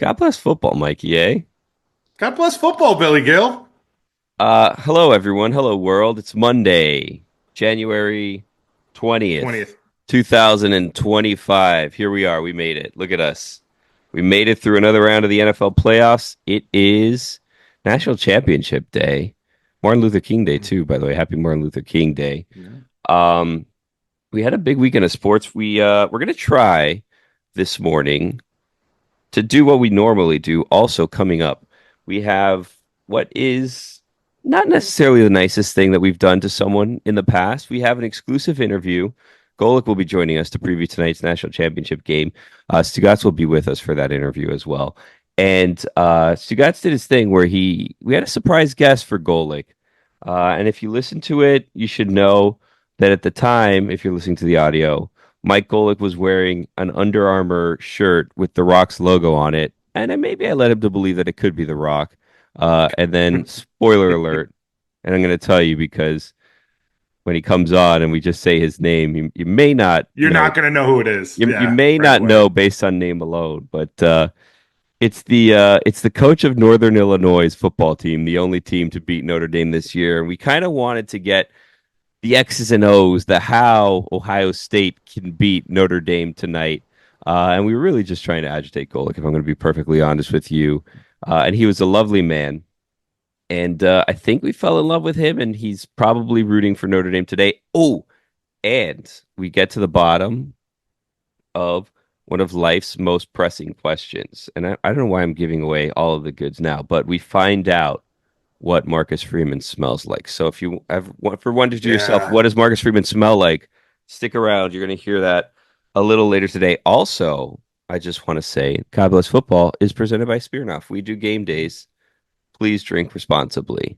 God bless football, Mikey A. God bless football, Billy Gill. Hello, everyone. Hello, world. It's Monday, January 20th, 20th. 2025. Here we are. We made it. Look at us. We made it through another round of the NFL playoffs. It is National Championship Day. Martin Luther King Day, too, by the way. Happy Martin Luther King Day. Yeah. Um, we had a big weekend of sports. We're gonna try this morning to do what we normally do. Also coming up, we have what is not necessarily the nicest thing that we've done to someone in the past. We have an exclusive interview. Golic will be joining us to preview tonight's national championship game. Stugotz will be with us for that interview as well. And Stugotz did his thing where we had a surprise guest for Golic. And if you listen to it, you should know that at the time, if you're listening to the audio, Mike Golic was wearing an Under Armour shirt with The Rock's logo on it, and then maybe I led him to believe that it could be The Rock. And then, spoiler alert, and I'm going to tell you because when he comes on and we just say his name, you may not You're know. not going to know who it is. You Yeah, may right not away. know based on name alone, but it's the coach of Northern Illinois' football team, the only team to beat Notre Dame this year. And we kind of wanted to get the X's and O's, the how Ohio State can beat Notre Dame tonight. And we were really just trying to agitate Golic, if I'm going to be perfectly honest with you. And he was a lovely man. And I think we fell in love with him, and he's probably rooting for Notre Dame today. Oh, and we get to the bottom of one of life's most pressing questions. And I don't know why I'm giving away all of the goods now, but we find out what Marcus Freeman smells like. So if you have for wondered to yourself, Yeah. what does Marcus Freeman smell like? Stick around. You're going to hear that a little later today. Also, I just want to say, God Bless Football is presented by Spearnoff. We do game days. Please drink responsibly.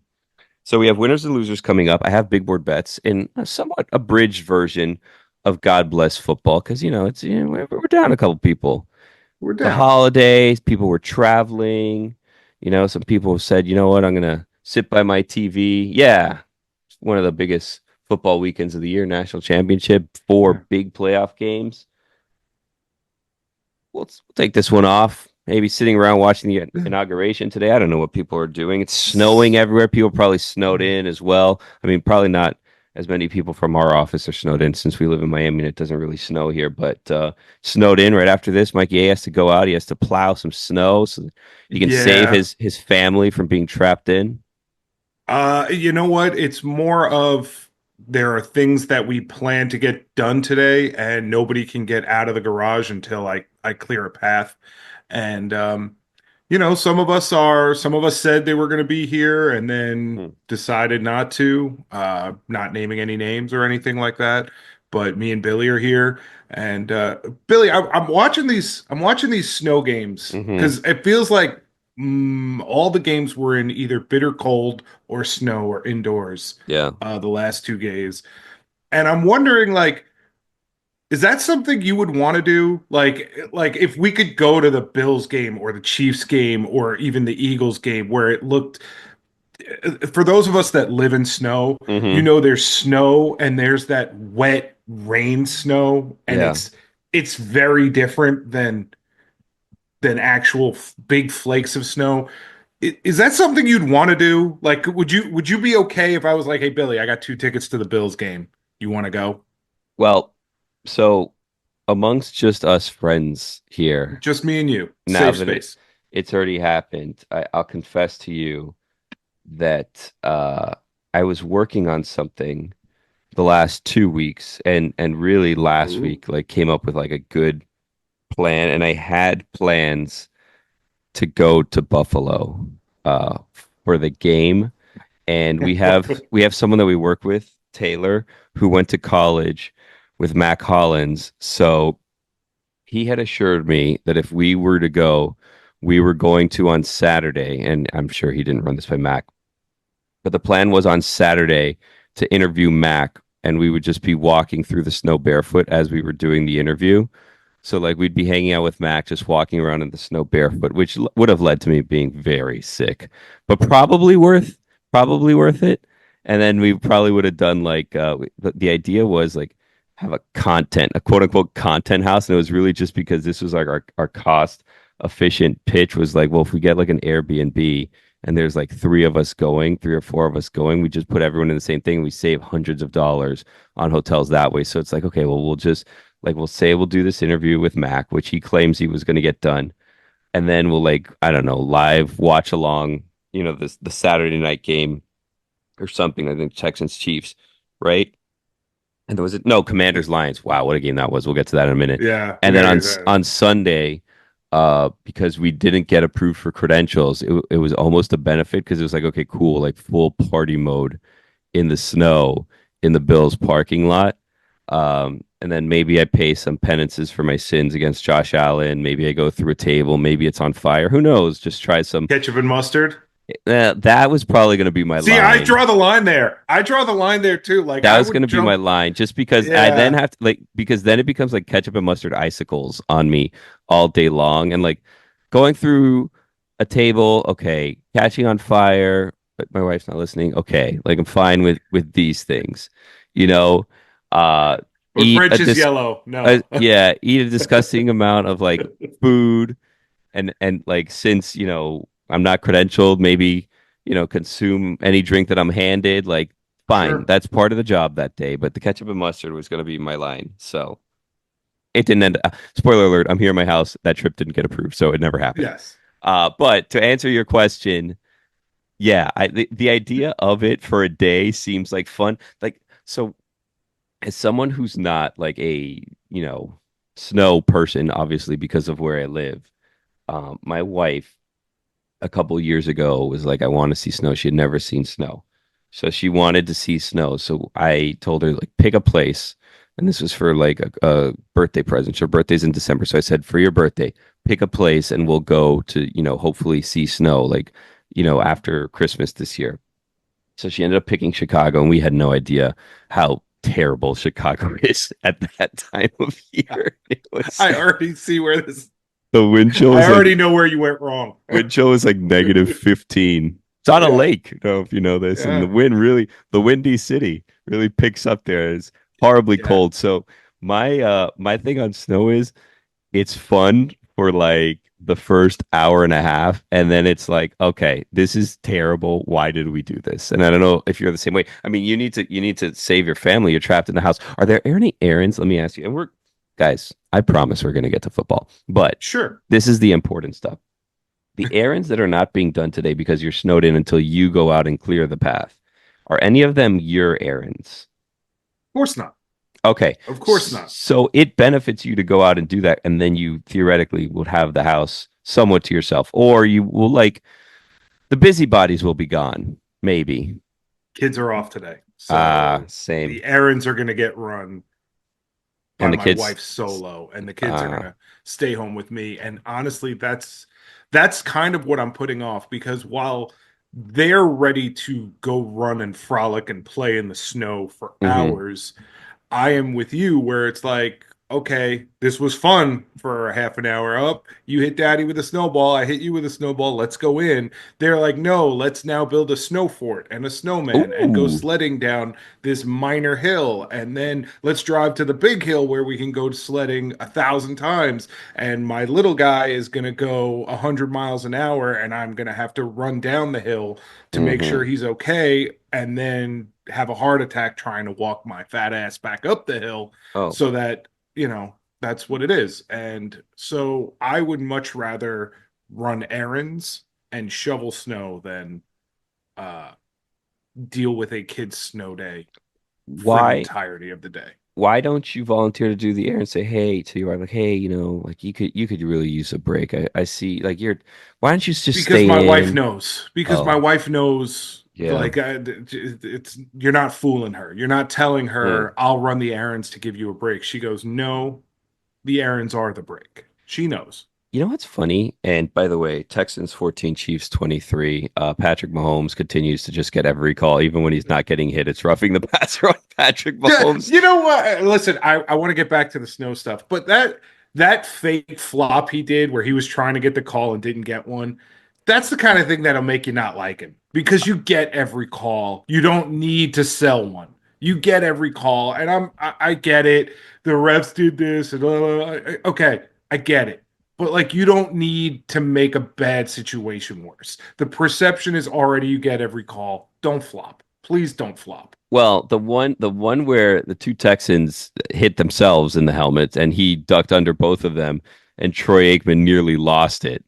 So we have winners and losers coming up. I have big board bets in a somewhat abridged version of God Bless Football because we're down a couple people. We're The down. holidays, people were traveling. Some people have said, you know what, I'm gonna sit by my TV. Yeah, it's one of the biggest football weekends of the year, national championship, four Yeah. big playoff games. We'll take this one off. Maybe sitting around watching the inauguration today. I don't know what people are doing. It's snowing everywhere. People probably snowed in as well. I mean, probably not as many people from our office are snowed in since we live in Miami and it doesn't really snow here, but snowed in right after this. Mikey A has to go out. He has to plow some snow so he can save Yeah. his family from being trapped in. You know what? It's more of there are things that we plan to get done today, and nobody can get out of the garage until I clear a path. And some of us said they were going to be here and then Hmm. decided not to, not naming any names or anything like that. But me and Billy are here. And Billy, I'm watching these snow games Hmm. because it feels like all the games were in either bitter cold or snow or indoors Yeah. the last 2 days. And I'm wondering, like, is that something you would want to do? Like if we could go to the Bills game or the Chiefs game or even the Eagles game where it looked, for those of us that live in snow, Hmm. there's snow and there's that wet rain snow, and Yeah. it's very different than actual big flakes of snow. Is that something you'd want to do? Like, would you be okay if I was like, "Hey Billy, I got 2 tickets to the Bills game. You want to go?" Well, so amongst just us friends here, Just me and you. now Safe that space. it's already happened, I'll confess to you that I was working on something the last 2 weeks and really last Ooh. week like came up with like a good plan and I had plans to go to Buffalo uh for the game and we have someone that we work with, Taylor, who went to college with Mac Hollins. So he had assured me that if we were to go, we were going to on Saturday, and I'm sure he didn't run this by Mac, but the plan was on Saturday to interview Mac, and we would just be walking through the snow barefoot as we were doing the interview. So like we'd be hanging out with Mac, just walking around in the snow barefoot, which would have led to me being very sick, but probably worth it. And then we probably would have done like the idea was like have a quote unquote content house, and it was really just because this was like our cost efficient pitch was like, well, if we get like an Airbnb and there's like three or four of us going, we just put everyone in the same thing. We save hundreds of dollars on hotels that way. So it's like, okay, well, we'll just like we'll say we'll do this interview with Mac, which he claims he was going to get done, and then we'll like I don't know live watch along, this the Saturday night game or something. I think Texans Chiefs, right? And there was it no Commanders Lions. Wow, what a game that was. We'll get to that in a minute. Yeah, And then on Sunday, because we didn't get approved for credentials, it was almost a benefit because it was like, okay, cool, like full party mode in the snow in the Bills parking lot. And then maybe I pay some penances for my sins against Josh Allen. Maybe I go through a table. Maybe it's on fire. Who knows? Just try some. ketchup and mustard. That was probably going to be my See, line. I draw the line there. I draw the line there too. Like That I was going would to be my line, just because I then Yeah, have to like because then it becomes like ketchup and mustard icicles on me all day long, and like going through a table, okay, catching on fire, but my wife's not listening. Okay, like I'm fine with these things, you know. Uh, or eat French a is dis yellow. No. yeah, eat a disgusting amount of like food, and like since I'm not credentialed, maybe consume any drink that I'm handed. Like, fine, Sure. that's part of the job that day. But the ketchup and mustard was going to be my line, so it didn't end. Spoiler alert: I'm here in my house. That trip didn't get approved, so it never happened. Yes. But to answer your question, yeah, the idea of it for a day seems like fun. Like, so as someone who's not like a snow person, obviously because of where I live, my wife a couple years ago was like, I want to see snow. She had never seen snow. So she wanted to see snow. So I told her, like, pick a place. And this was for like a birthday present. Her birthday's in December. So I said, for your birthday, pick a place and we'll go to, hopefully see snow, like, after Christmas this year. So she ended up picking Chicago, and we had no idea how terrible Chicago is at that time of year. It was I already see where this. the wind chill I was like already know where you went wrong. wind chill was like -15. It's on a Yeah. lake, if you know this, and Yeah. the windy city really picks up there. It's horribly Yeah. cold. So my thing on snow is it's fun for like the first hour and a half, and then it's like, okay, this is terrible. Why did we do this? And I don't know if you're the same way. I mean, you need to save your family. You're trapped in the house. Are there any errands? Let me ask you. And we're guys, I promise we're going to get to football, but Sure. this is the important stuff. The errands that are not being done today because you're snowed in until you go out and clear the path, are any of them your errands? Of course not. Okay. Of course not. So it benefits you to go out and do that, and then you theoretically would have the house somewhat to yourself, or you will like the busybodies will be gone, maybe. Kids are off today. So Same. the errands are going to get run by And the my kids, wife solo, and the kids are uh, going to stay home with me. And honestly, that's kind of what I'm putting off, because while they're ready to go run and frolic and play in the snow for mhm. hours, I am with you where it's like, okay, this was fun for a half an hour. Up, you hit daddy with a snowball, I hit you with a snowball, let's go in. They're like, no, let's now build a snow fort and a snowman and go Ooh. sledding down this minor hill. And then let's drive to the big hill where we can go sledding 1,000 times. And my little guy is going to go 100 miles an hour, and I'm going to have to run down the hill to make Hmm. sure he's okay. And then have a heart attack trying to walk my fat ass back up the hill, Oh, so that, that's what it is. And so I would much rather run errands and shovel snow than uh, deal with a kid's snow day for the why? entirety of the day. Why don't you volunteer to do the errand? Say, hey, to your wife, like, hey, like you could really use a break. I see, like why don't you just Because my stay wife in? knows. Because my Oh, wife knows. yeah. Like, it's you're not fooling her. You're not telling Hmm. her I'll run the errands to give you a break. She goes, no, the errands are the break. She knows. You know what's funny? And by the way, Texans 14, Chiefs 23. Patrick Mahomes continues to just get every call, even when he's not getting hit. It's roughing the passer on Patrick Yeah, Mahomes. you know what? Listen, I want to get back to the snow stuff, but that fake flop he did where he was trying to get the call and didn't get one, that's the kind of thing that'll make you not like him, because you get every call. You don't need to sell one. You get every call, and I get it. The refs did this, and okay, I get it. but like you don't need to make a bad situation worse. The perception is already you get every call. Don't flop. Please don't flop. Well, the one where the two Texans hit themselves in the helmets and he ducked under both of them and Troy Aikman nearly lost it.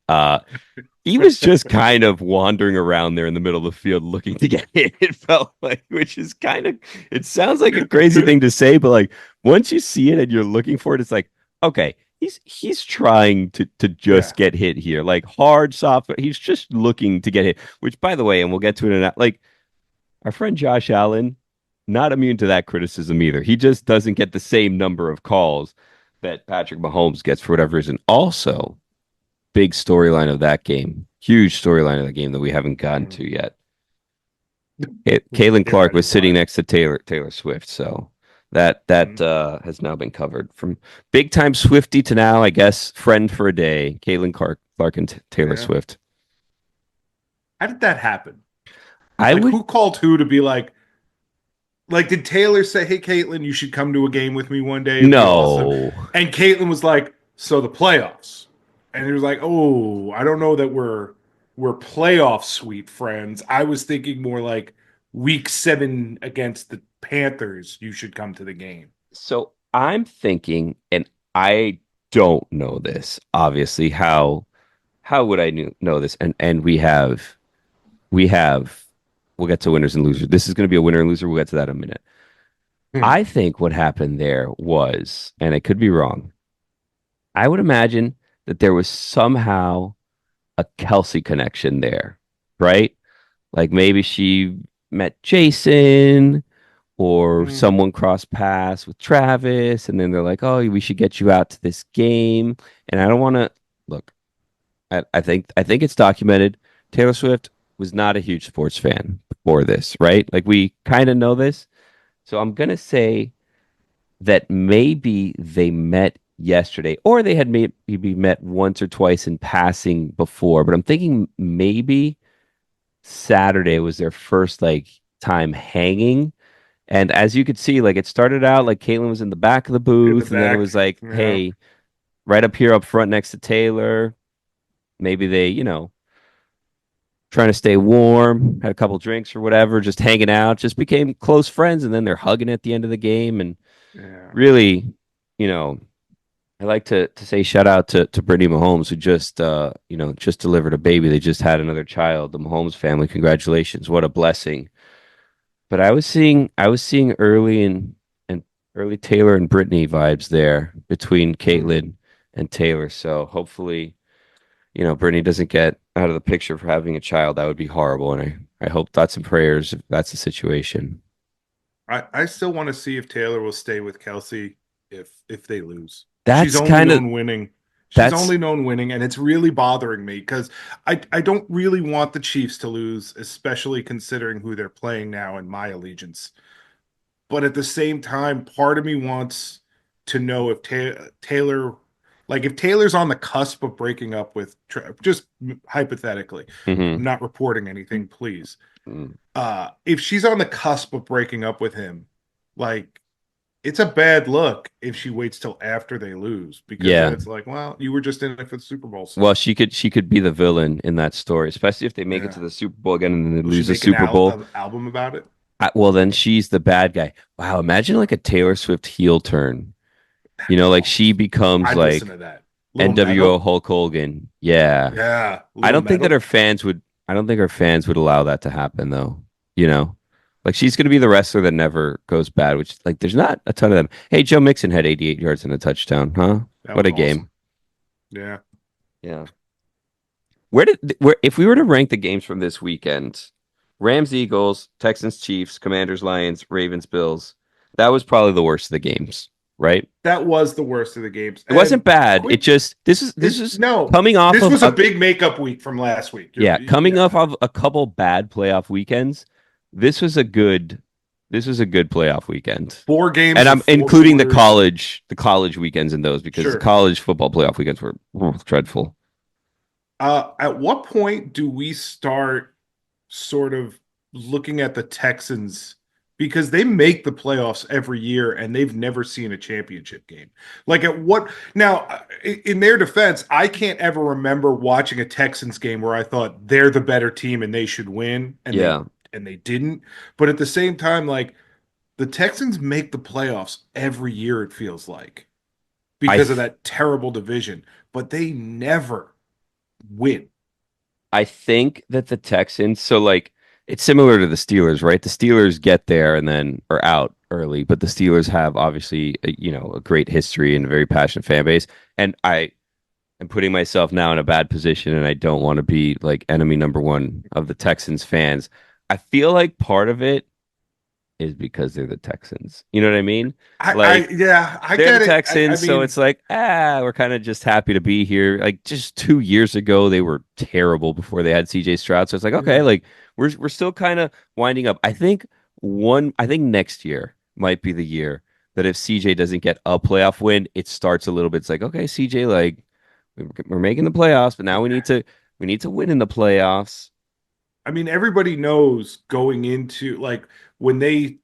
He was just kind of wandering around there in the middle of the field looking to get hit. It felt like, which is kind of, it sounds like a crazy thing to say, but like once you see it and you're looking for it, it's like, okay, he's trying to Yeah. just get hit here, like hard, soft. He's just looking to get hit. Which, by the way, and we'll get to it in a, like our friend Josh Allen, not immune to that criticism either. He just doesn't get the same number of calls that Patrick Mahomes gets for whatever reason. Also, big storyline of that game, huge storyline of the game that we haven't gotten to yet. Caitlin Get Clark ready was for sitting it. next to Taylor Swift, so that has now been covered from big time Swifty to now, I guess, friend for a day. Clark and Taylor Yeah. Swift. How did that happen? I Like would who called who to be like did Taylor say, "Hey Caitlin, you should come to a game with me one day. It'd be awesome." no. And Caitlin was like, "So the playoffs." And he was like, "Oh, I don't know that we're playoff sweet friends. I was thinking more like week 7 against the Panthers, you should come to the game." So I'm thinking, and I don't know this, obviously. How would I know this? And we have we'll get to winners and losers. This is going to be a winner and loser. We'll get to that in a minute. Hmm. I think what happened there was, and I could be wrong, I would imagine that there was somehow a Kelsey connection there, right? Like maybe she met Jason or Hmm. someone crossed paths with Travis, and then they're like, "Oh, we should get you out to this game." And I don't want to look. I think it's documented. Taylor Swift was not a huge sports fan before this, right? Like we kind of know this. So I'm gonna say that maybe they met yesterday, or they had maybe met once or twice in passing before. But I'm thinking maybe Saturday was their first like time hanging. And as you could see, like it started out like Caitlin was in the back of the In the booth, and then it back. was like, Yeah. hey, right up here up front next to Taylor. Maybe they, trying to stay warm, had a couple drinks or whatever, just hanging out, just became close friends, and then they're hugging at the end of the game. And Yeah. really, you know, I like to say shout out to Brittany Mahomes, who just just delivered a baby. They just had another child, the Mahomes family. Congratulations. What a blessing. But I was seeing and early Taylor and Brittany vibes there between Hmm. Caitlin and Taylor. So hopefully, Brittany doesn't get out of the picture for having a child. That would be horrible. And I hope thoughts and prayers if that's the situation. I still want to see if Taylor will stay with Kelsey if they lose. She's That's only kind of known winning. She's that's only known winning, and it's really bothering me because I don't really want the Chiefs to lose, especially considering who they're playing now in my allegiance. But at the same time, part of me wants to know if Taylor, like if Taylor's on the cusp of breaking up with, just hypothetically, I'm mhm. not reporting anything, please. Mm. If she's on the cusp of breaking up with him, like it's a bad look if she waits till after they lose because then Yeah. it's like, well, you were just in it for the Super Bowl, Well, so she could be the villain in that story, especially if they make it to yeah. the Super Bowl again and then they Will she lose the make an Super Bowl. album about it? Well, then she's the bad guy. Wow, imagine like a Taylor Swift heel turn. That'd be Like she awesome. becomes I'd listen like to that. Little NWO metal, Hulk Hogan. Yeah. yeah, I little don't think that metal. her fans would I don't think her fans would allow that to happen though. You know? Like she's gonna be the wrestler that never goes bad, which like there's not a ton of them. Hey, Joe Mixon had 88 yards and a touchdown, huh? That What was a game. awesome. Yeah. Yeah. Where if we were to rank the games from this weekend, Rams Eagles, Texans Chiefs, Commanders Lions, Ravens Bills, that was probably the worst of the games, right? That was the worst of the games. It wasn't And bad. It quick, just this it is no, coming off this of was a a big makeup week from last week. yeah, coming off Yeah, of a couple bad playoff weekends. This was a good this was a good playoff weekend. 4 games And of I'm four including quarters. the college weekends in those because the Sure. college football playoff weekends were dreadful. At what point do we start sort of looking at the Texans because they make the playoffs every year and they've never seen a championship game. Like at what now, in their defense, I can't ever remember watching a Texans game where I thought they're the better team and they should win Yeah. and they didn't. But at the same time, like the Texans make the playoffs every year, it feels like, I because of th that terrible division, but they never win. I think that the Texans, so like it's similar to the Steelers, right? The Steelers get there and then are out early, but the Steelers have obviously a great history and a very passionate fan base. And I am putting myself now in a bad position, and I don't want to be like enemy number one of the Texans fans. I feel like part of it is because they're the Texans. You know what I mean? Like Yeah, I they're the get it. I Texans, so mean, it's like, we're kind of just happy to be here. Like just 2 years ago, they were terrible before they had CJ Stroud. So it's like, okay, yeah. like we're still kind of winding up. I think next year might be the year that if CJ doesn't get a playoff win, it starts a little bit. It's like, okay, CJ, like we're making the playoffs, but now we need to win in the playoffs. I mean, everybody knows going into like when they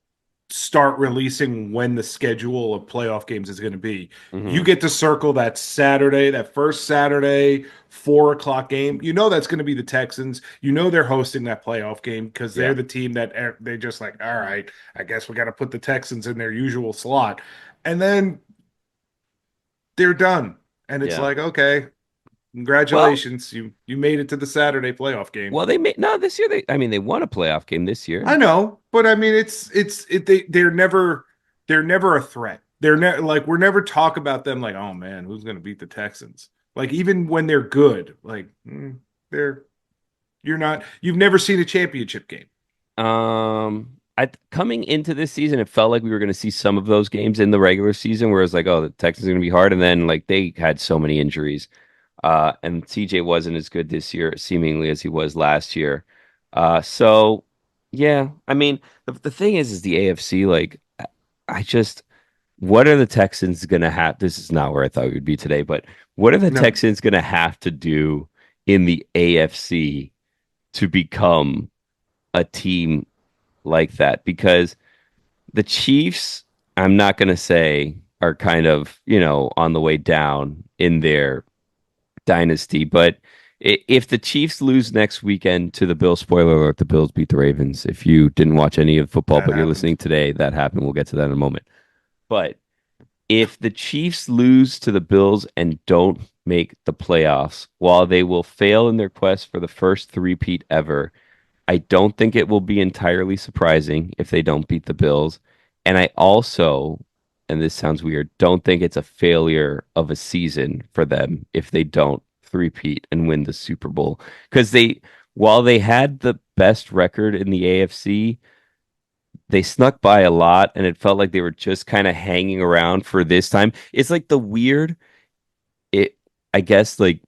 start releasing when the schedule of playoff games is going to be. You Hmm. get to circle that Saturday, that first Saturday, 4 o'clock game. You know that's going to be the Texans. You know they're hosting that playoff game because they're Yeah, the team that they just like, all right, I guess we got to put the Texans in their usual slot. And then they're done. And it's yeah. like, okay, Well, congratulations. You made it to the Saturday playoff game. they made no this year. I mean, they won a playoff game this year. I know, but I mean, they're never a threat. They're never like we're never talk about them like, oh man, who's going to beat the Texans? Like even when they're good, like they're you've never seen a championship game. Coming into this season, it felt like we were going to see some of those games in the regular season, where it's like, oh, the Texans are going to be hard, and then like they had so many injuries, and CJ wasn't as good this year, seemingly as he was last year. So yeah, I mean, the thing is the AFC. Like, I just, what are the Texans going to have? This is not where I thought we would be today, but what are the No, Texans going to have to do in the AFC to become a team like that? Because the Chiefs, I'm not going to say are kind of, on the way down in their dynasty, but if the Chiefs lose next weekend to the Bills, spoiler alert, the Bills beat the Ravens. If you didn't watch any of football, that but you're happened. listening today, that happened. We'll get to that in a moment. But if the Chiefs lose to the Bills and don't make the playoffs, while they will fail in their quest for the first three-peat ever, I don't think it will be entirely surprising if they don't beat the Bills. And I also, and this sounds weird, don't think it's a failure of a season for them if they don't three-peat and win the Super Bowl. Because while they had the best record in the AFC, they snuck by a lot and it felt like they were just kind of hanging around for this time. It's like it, I guess, like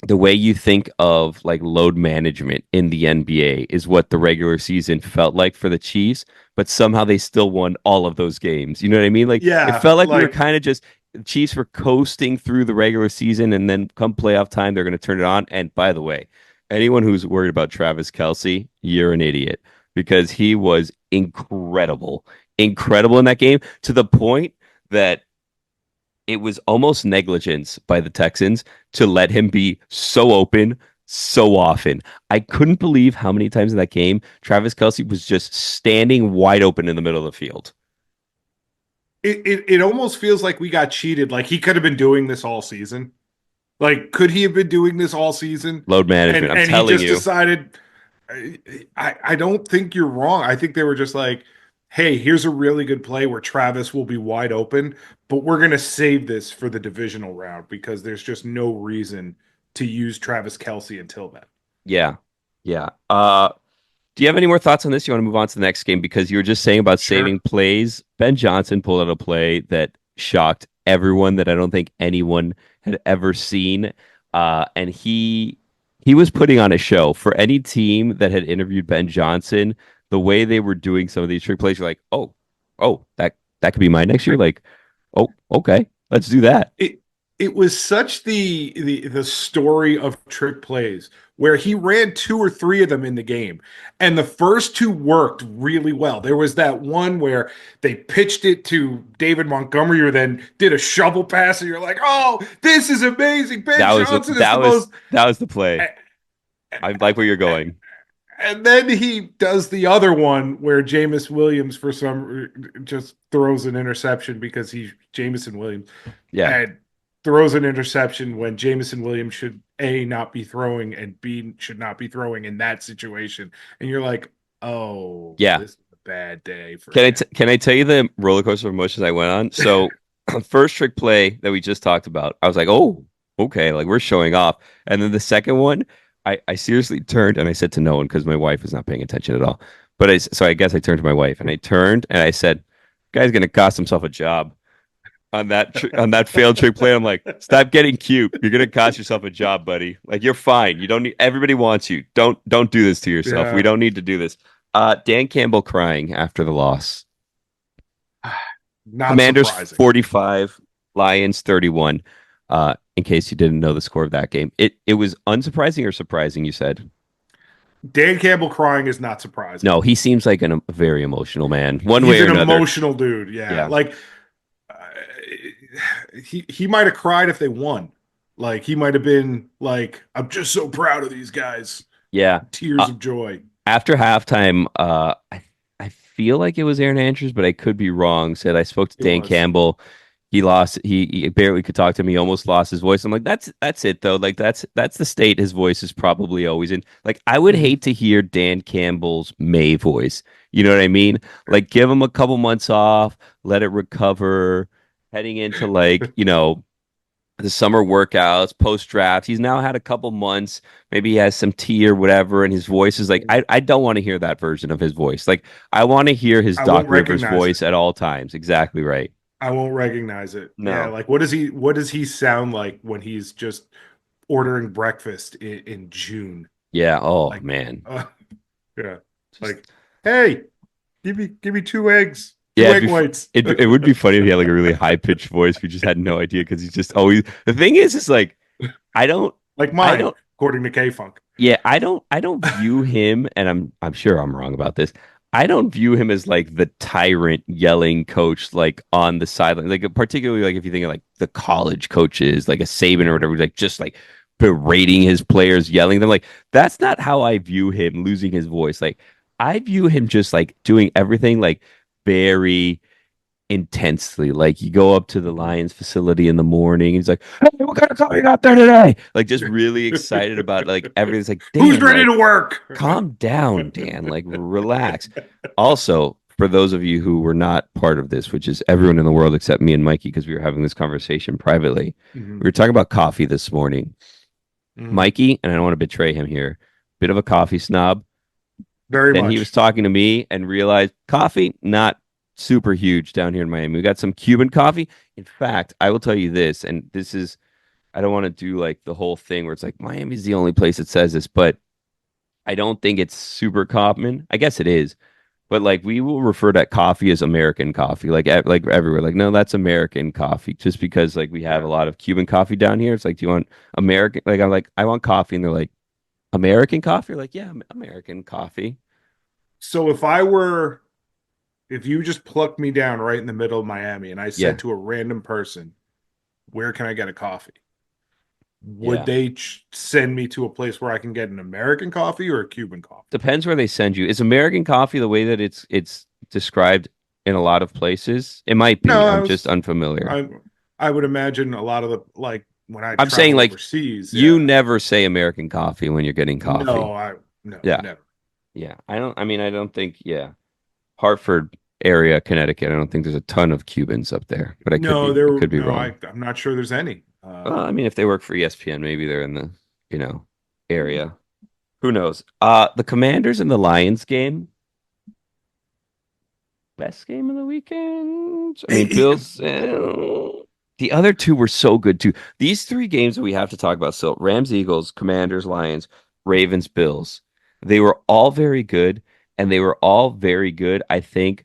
the way you think of like load management in the NBA is what the regular season felt like for the Chiefs, but somehow they still won all of those games. You know what I mean? Like it Yeah, felt like we were like kind of just the Chiefs were coasting through the regular season, and then come playoff time, they're going to turn it on. And by the way, anyone who's worried about Travis Kelce, you're an idiot because he was incredible, incredible in that game to the point that it was almost negligence by the Texans to let him be so open so often. I couldn't believe how many times in that game Travis Kelce was just standing wide open in the middle of the field. it almost feels like we got cheated. Like he could have been doing this all season. Like, could he have been doing this all season? Load management, I'm And he telling just you. decided. I don't think you're wrong. I think they were just like, hey, here's a really good play where Travis will be wide open, but we're gonna save this for the divisional round because there's just no reason to use Travis Kelce until then. Yeah. Yeah. Do you have any more thoughts on this? You want to move on to the next game because you were just saying about saving Sure. plays. Ben Johnson pulled out a play that shocked everyone that I don't think anyone had ever seen. And he was putting on a show for any team that had interviewed Ben Johnson. The way they were doing some of these trick plays, you're like, oh, that could be mine next year. Like, oh, okay, let's do that. it was such the story of trick plays where he ran two or three of them in the game, and the first two worked really well. There was that one where they pitched it to David Montgomery, who then did a shovel pass, and you're like, "Oh, this is amazing! Ben That was Johnson is the most." that was the play. I like where you're going. And then he does the other one where Jameis Williams for some just throws an interception because he's Jameson Williams Yeah. and throws an interception when Jameson Williams should A, not be throwing, and B, should not be throwing in that situation. And you're like, oh, Yeah. this is a bad day for Can him. can I tell you the roller coaster of emotions I went on? So first trick play that we just talked about, I was like, oh, okay, like we're showing off. And then the second one, I seriously turned and I said to no one because my wife was not paying attention at all. But so I guess I turned to my wife and I turned and I said, guy's gonna cost himself a job on on that failed trick play. I'm like, stop getting cute. You're gonna cost yourself a job, buddy. Like you're fine. You don't need everybody wants you. Don't do this to yourself. Yeah. We don't need to do this. Dan Campbell crying after the loss. Not Commanders surprising. 45, Lions 31. In case you didn't know the score of that game. It was unsurprising or surprising, you said? Dan Campbell crying is not surprising. No, he seems like a very emotional man. One He's way or an another. emotional dude. Yeah. Like uh, he might have cried if they won. Like he might have been like, I'm just so proud of these guys. Yeah. Tears of joy. After halftime, I feel like it was Aaron Andrews, but I could be wrong. Said I spoke to Dan Campbell. He lost. He barely could talk to me. He almost lost his voice. I'm like, that's it though. Like that's the state his voice is probably always in. Like I would hate to hear Dan Campbell's May voice. You know what I mean? Like give him a couple months off, let it recover. Heading into like the summer workouts, post draft. He's now had a couple months. Maybe he has some tea or whatever, and his voice is like, I don't want to hear that version of his voice. Like, I want to hear his Doc Rivers voice at all times. Exactly right. I won't recognize it. No. Yeah, like what does he sound like when he's just ordering breakfast in June? Yeah. Oh like, man. Yeah. Like, hey, give me two eggs. Yeah, egg whites. It would be funny if he had like a really high pitched voice. If you just had no idea because he's just always. The thing is like, I don't like mine. According to K Funk. Yeah, I don't view him, and I'm sure I'm wrong about this. I don't view him as like the tyrant yelling coach like on the sideline. Like particularly like if you think of like the college coaches, like a Saban or whatever, like just like berating his players, yelling them. Like that's not how I view him losing his voice. Like I view him just like doing everything like very intensely. Like you go up to the Lions facility in the morning, he's like, "Hey, what kind of coffee you got there today?" Like just really excited about like everything's like, who's ready to work? Calm down, Dan. Like relax. Also, for those of you who were not part of this, which is everyone in the world except me and Mikey, because we were having this conversation privately. We were talking about coffee this morning. Mikey, and I don't want to betray him here, bit of a coffee snob. Very much. Then he was talking to me and realized coffee, not super huge down here in Miami. We got some Cuban coffee. In fact, I will tell you this, and this is, I don't want to do like the whole thing where it's like Miami's the only place that says this, but I don't think it's super common. I guess it is, but like we will refer to coffee as American coffee, like everywhere. Like no, that's American coffee, just because like we have a lot of Cuban coffee down here. It's like, do you want American? Like I'm like, I want coffee, and they're like, American coffee? You're like, yeah, American coffee. So if you just plucked me down right in the middle of Miami and I said to a random person, where can I get a coffee? Would they send me to a place where I can get an American coffee or a Cuban coffee? Depends where they send you. Is American coffee the way that it's described in a lot of places? It might be. No, I'm just unfamiliar. I would imagine a lot of the like when I'm saying like overseas, you never say American coffee when you're getting coffee. No, never. Yeah, I don't think. Yeah, Hartford area, Connecticut. I don't think there's a ton of Cubans up there, but I could be wrong. I'm not sure there's any. Well, I mean, if they work for ESPN, maybe they're in the area. Who knows? The Commanders and the Lions game. Best game of the weekend. I mean, Bills. The other two were so good too. These three games that we have to talk about. So Rams, Eagles, Commanders, Lions, Ravens, Bills. They were all very good, and they were all very good, I think,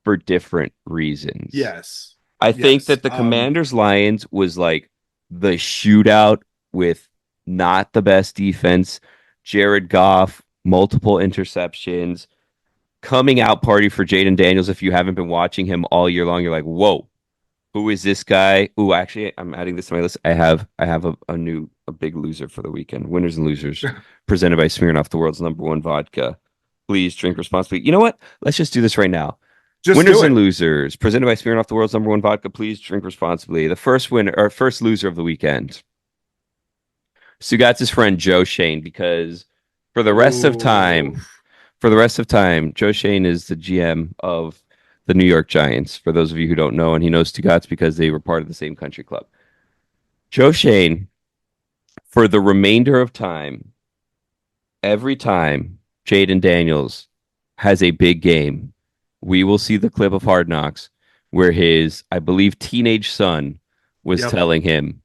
for different reasons. Yes. I think that the Commanders Lions was like the shootout with not the best defense, Jared Goff, multiple interceptions, coming out party for Jaden Daniels. If you haven't been watching him all year long, you're like, whoa, who is this guy? Ooh, actually, I'm adding this to my list. I have a big loser for the weekend. Winners and losers, presented by Smirnoff, the world's #1 vodka. Please drink responsibly. You know what? Let's just do this right now. Just Winners do and it. losers, presented by Smirnoff, the world's #1 vodka. Please drink responsibly. The first winner or first loser of the weekend, Stugotz's friend Joe Shane, because for the rest of Ooh. time, Joe Shane is the GM of the New York Giants. For those of you who don't know, and he knows Stugotz because they were part of the same country club. Joe Shane, for the remainder of time, every time Jaden Daniels has a big game, we will see the clip of Hard Knocks where his, I believe, teenage son was Yep. telling him,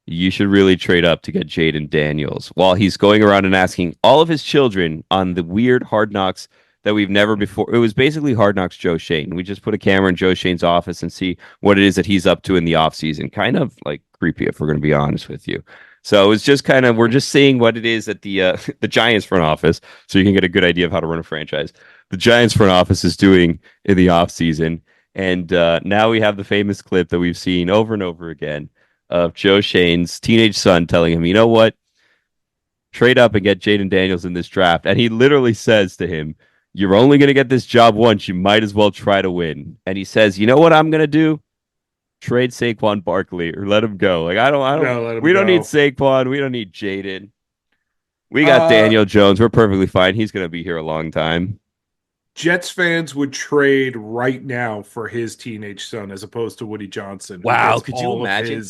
you should really trade up to get Jaden Daniels, while he's going around and asking all of his children on the weird Hard Knocks that we've never before. It was basically Hard Knocks Joe Shane. We just put a camera in Joe Shane's office and see what it is that he's up to in the off season. Kind of like creepy, if we're going to be honest with you. So it's just kind of, we're just seeing what it is that the the Giants front office, so you can get a good idea of how to run a franchise. The Giants front office is doing in the off season, and now we have the famous clip that we've seen over and over again of Joe Shane's teenage son telling him, you know what? Trade up and get Jaden Daniels in this draft. And he literally says to him, you're only going to get this job once. You might as well try to win. And he says, you know what I'm going to do? Trade Saquon Barkley or let him go. Like, No, let him we don't need go. Saquon. We don't need Jaden. We got Uh, Daniel Jones. We're perfectly fine. He's going to be here a long time. Jets fans would trade right now for his teenage son as opposed to Woody Johnson, Wow. Could you imagine?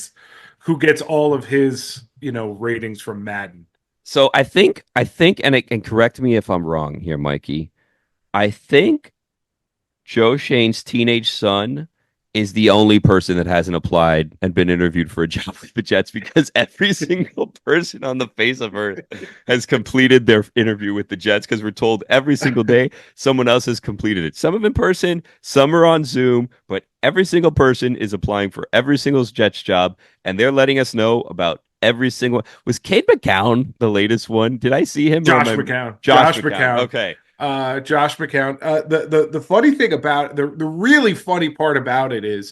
who gets all of his, ratings from Madden. So I think, and correct me if I'm wrong here, Mikey. I think Joe Shane's teenage son is the only person that hasn't applied and been interviewed for a job with the Jets, because every single person on the face of earth has completed their interview with the Jets, because we're told every single day someone else has completed it. Some of in person, some are on Zoom, but every single person is applying for every single Jets job, and they're letting us know about every single. Was Cade McCown the latest one? Did I see him? Josh McCown. Josh McCown. Okay. Josh McCown. The funny thing about the really funny part about it is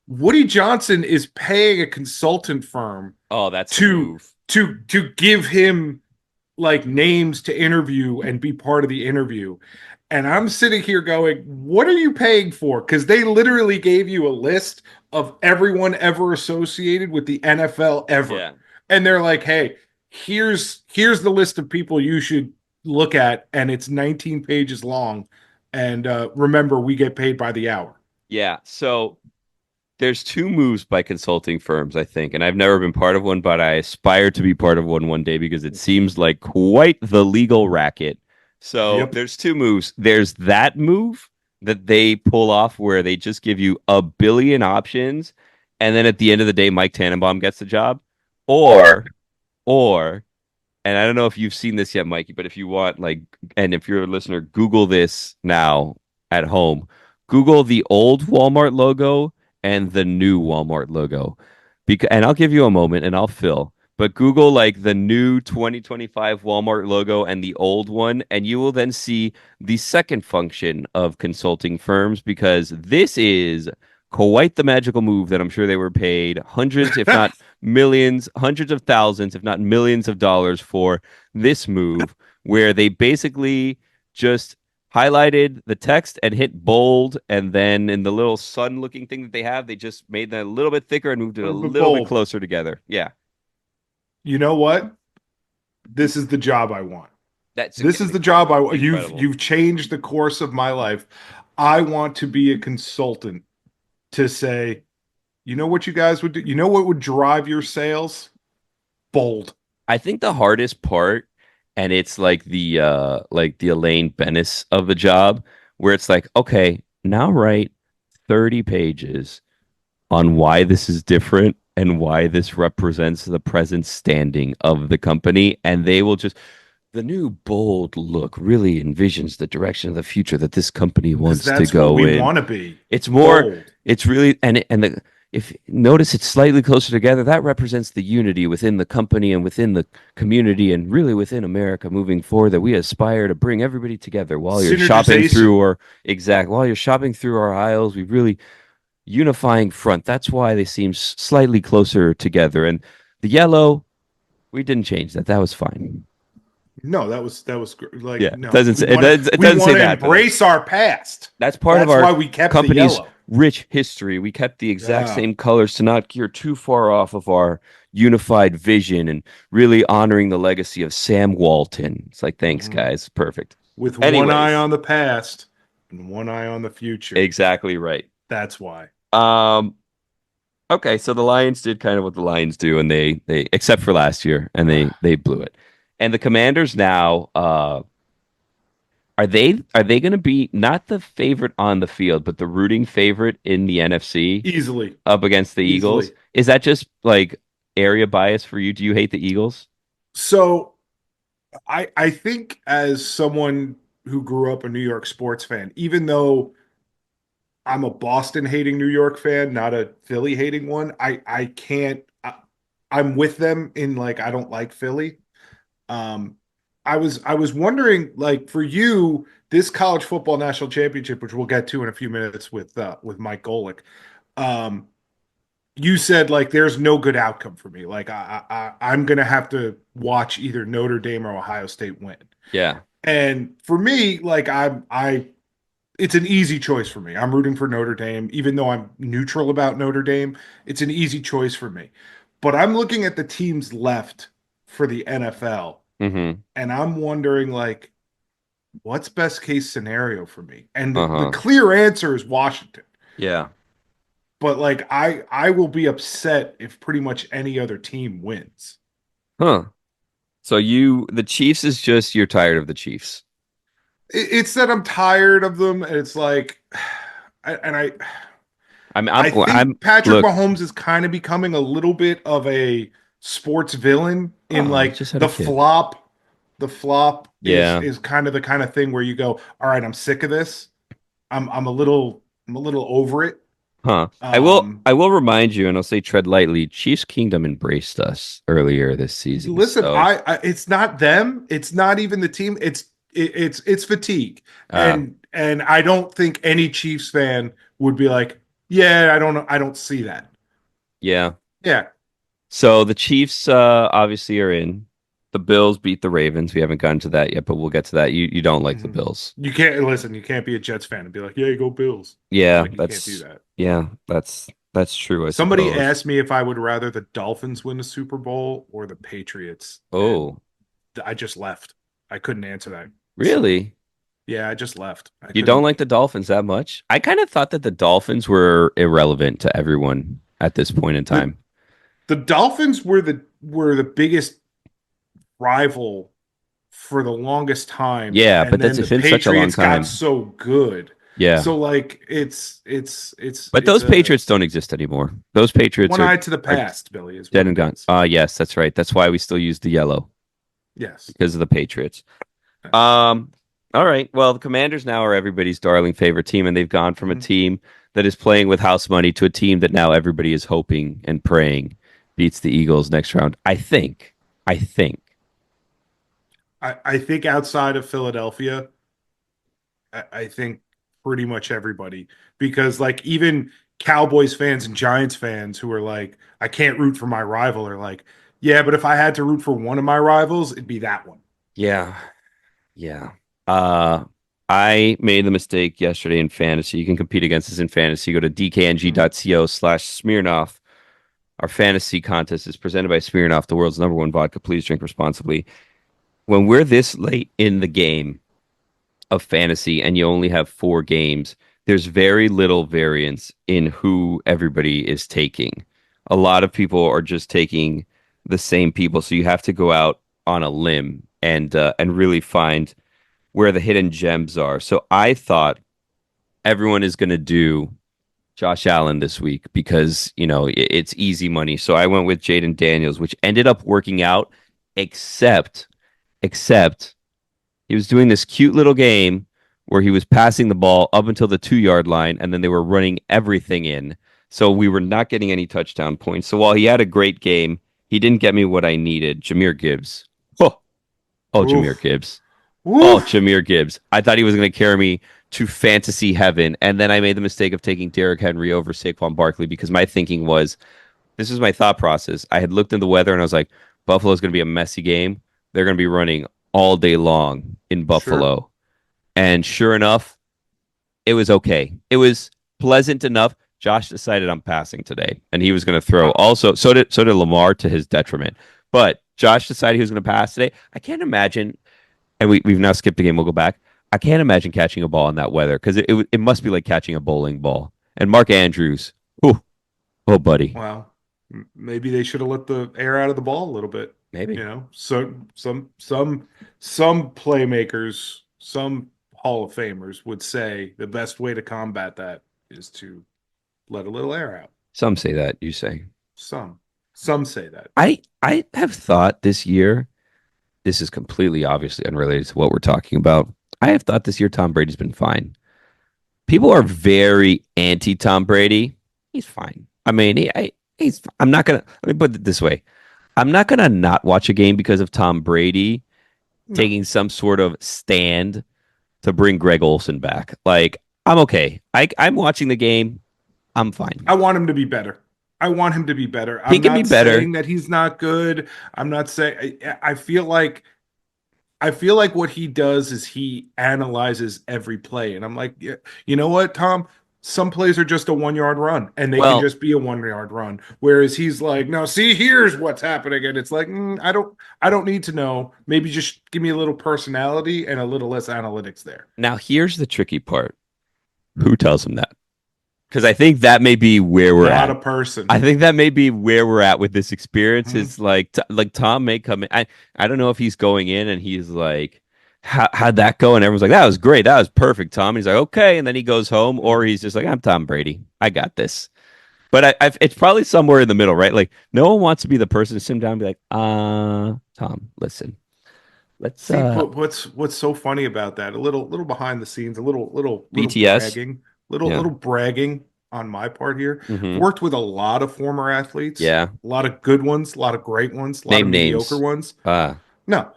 Woody Johnson is paying a consultant firm Oh, that's the to move. to give him like names to interview and be part of the interview. And I'm sitting here going, what are you paying for? Because they literally gave you a list of everyone ever associated with the NFL ever. Yeah. And they're like, hey, here's the list of people you should look at, and it's 19 pages long. And remember, we get paid by the hour. Yeah. So there's two moves by consulting firms, I think, and I've never been part of one, but I aspire to be part of one day because it seems like quite the legal racket. So Yep. there's two moves. There's that move that they pull off where they just give you a billion options, and then at the end of the day, Mike Tannenbaum gets the job. Or, and I don't know if you've seen this yet, Mikey, but if you want, like, and if you're a listener, Google this now at home. Google the old Walmart logo and the new Walmart logo. And I'll give you a moment and I'll fill. But Google like the new 2025 Walmart logo and the old one, and you will then see the second function of consulting firms, because this is quite the magical move that I'm sure they were paid hundreds, if not millions, hundreds of thousands, if not millions of dollars for this move, where they basically just highlighted the text and hit bold, and then in the little sun looking thing that they have, they just made that a little bit thicker and moved it a little bit closer together. Yeah. You know what? This is the job I want. That's This is the job I want. incredible. You've changed the course of my life. I want to be a consultant to say, you know what you guys would do? You know what would drive your sales? Bold. I think the hardest part, and it's like the Elaine Bennis of the job, where it's like, okay, now write 30 pages on why this is different and why this represents the present standing of the company, and they will just, the new bold look really envisions the direction of the future that this company wants to That's go what we in. want to be. It's more, Bold. it's really, and if notice it's slightly closer together, that represents the unity within the company and within the community and really within America moving forward, that we aspire to bring everybody together while you're shopping Synergization. through while you're shopping through our aisles. We really unifying front. That's why they seem slightly closer together. And the yellow, we didn't change that. That was fine. No, like Yeah, no. it We doesn't say want to that, but embrace our past. that's part of That's our why we kept the company's yellow. rich history. We kept the exact Yeah. same colors to not gear too far off of our unified vision and really honoring the legacy of Sam Walton. It's like, thanks, Mhm. guys. Perfect. With one eye Anyways, on the past and one eye on the future. exactly right. That's why. Um, okay, so the Lions did kind of what the Lions do, and they except for last year, and they blew it. And the Commanders now, are they going to be not the favorite on the field, but the rooting favorite in the NFC Easily. up against the Eagles? Easily. Is that just like area bias for you? Do you hate the Eagles? So I think as someone who grew up a New York sports fan, even though I'm a Boston hating New York fan, not a Philly hating one, I can't I'm with them in like I don't like Philly. Um I was wondering, like, for you, this college football national championship, which we'll get to in a few minutes with Mike Golic, um, you said like there's no good outcome for me. Like I'm gonna have to watch either Notre Dame or Ohio State win. Yeah. And for me, like it's an easy choice for me. I'm rooting for Notre Dame, even though I'm neutral about Notre Dame. It's an easy choice for me. But I'm looking at the teams left for the NFL, Mm-hmm. and I'm wondering, like, what's best case scenario for me? And the Uh-huh. clear answer is Washington. Yeah. But like I will be upset if pretty much any other team wins. Huh. So the Chiefs is just you're tired of the Chiefs. It's that I'm tired of them, and it's like, and I'm I I'm I'm think Patrick look. Mahomes is kind of becoming a little bit of a sports villain in Oh, he like just had a the kid. flop. The flop Yeah. is kind of the kind of thing where you go, all right, I'm sick of this. I'm a little over it. Huh. I will Um, I will remind you, and I'll say tread lightly, Chiefs Kingdom embraced us earlier this season. Listen, So it's not them. It's not even the team. It's fatigue, uh and I don't think any Chiefs fan would be like, yeah, I don't know, I don't see that. yeah. Yeah. So the Chiefs obviously are in. The Bills beat the Ravens. We haven't gotten to that yet, but we'll get to that. You don't like the Mhm. Bills. You can't listen. You can't be a Jets fan and be like, yeah, go Bills. Yeah, Like you can't do that. that's true, I Somebody suppose. asked me if I would rather the Dolphins win the Super Bowl or the Patriots, and Oh, I just left. I couldn't answer that. So really? yeah, I just left. I You don't couldn't. like the Dolphins that much? I kind of thought that the Dolphins were irrelevant to everyone at this point in The time. the Dolphins were the biggest rival for the longest time, Yeah, and but then that's the been such a long Patriots got time. so good. Yeah. So like it's But it's those a Patriots don't exist anymore. Those Patriots one eye to the are past, Billy, is dead what and it gone. is. Yes, that's right. That's why we still use the yellow Yes. because of the Patriots. Um, all right. Well, the Commanders now are everybody's darling favorite team, and they've gone from a Mhm. team that is playing with house money to a team that now everybody is hoping and praying beats the Eagles next round. I think. I think. I think outside of Philadelphia, I think pretty much everybody, because like even Cowboys fans and Giants fans who are like, I can't root for my rival, are like, yeah, but if I had to root for one of my rivals, it'd be that one. Yeah. Yeah. Uh, I made the mistake yesterday in fantasy. You can compete against us in fantasy. Go to Mhm. dkng.co/Smirnoff. Our fantasy contest is presented by Smirnoff, the world's number one vodka. Please drink responsibly. When we're this late in the game of fantasy and you only have 4 games, there's very little variance in who everybody is taking. A lot of people are just taking the same people, so you have to go out on a limb and really find where the hidden gems are. So I thought everyone is going to do Josh Allen this week because, it's easy money. So I went with Jaden Daniels, which ended up working out, except he was doing this cute little game where he was passing the ball up until the 2 yard line and then they were running everything in. So we were not getting any touchdown points. So while he had a great game, he didn't get me what I needed. Jameer Gibbs. Oh, Jameer Oof. Gibbs. Oh, Oof. Jameer Gibbs. I thought he was going to carry me to fantasy heaven. And then I made the mistake of taking Derrick Henry over Saquon Barkley because my thinking was this is my thought process. I had looked in the weather and I was like, Buffalo's going to be a messy game. They're going to be running all day long in Sure. Buffalo. And sure enough, it was okay. It was pleasant enough. Josh decided I'm passing today, and he was going to throw. Wow. Also, so did Lamar to his detriment. But Josh decided he was going to pass today. I can't imagine, and we've now skipped the game. We'll go back. I can't imagine catching a ball in that weather because it must be like catching a bowling ball. And Mark Andrews, oh buddy, Wow. Maybe they should have let the air out of the ball a little bit. maybe So some playmakers, some Hall of Famers would say the best way to combat that is to let a little air out. some say that. You say Some say that. I have thought this year. This is completely obviously unrelated to what we're talking about. I have thought this year Tom Brady's been fine. People are very anti Tom Brady. He's fine. I mean, he's. I'm not gonna. Let me put it this way. I'm not gonna not watch a game because of Tom Brady No. taking some sort of stand to bring Greg Olson back. Like I'm okay. I'm watching the game. I'm fine. I want him to be better. I want him to be better. He I'm can be not better. saying that he's not good. I'm not saying I feel like what he does is he analyzes every play. And I'm like, yeah, you know what, Tom? Some plays are just a 1 yard run and they can Well, just be a 1 yard run. Whereas he's like, no, see, here's what's happening. And it's like, I don't need to know. Maybe just give me a little personality and a little less analytics there. now here's the tricky part. Who tells him that? Because I think that may be where we're Not at. a person. I think that may be where we're at with this experience. Mhm. Is like Tom may come in. I don't know if he's going in and he's like, how'd that go? And everyone's like, that was great. That was perfect, Tom. And he's like, okay. And then he goes home, or he's just like, I'm Tom Brady. I got this. But it's probably somewhere in the middle, right? Like no one wants to be the person to sit him down and be like, Tom, listen, let's See, but what's so funny about that? A little behind the scenes, a little BTS. bragging, little Yeah. little bragging on my part here. I've Hmm. worked with a lot of former athletes, Yeah. a lot of good ones, a lot of great ones, a lot of Name mediocre names. ones. Ah. No,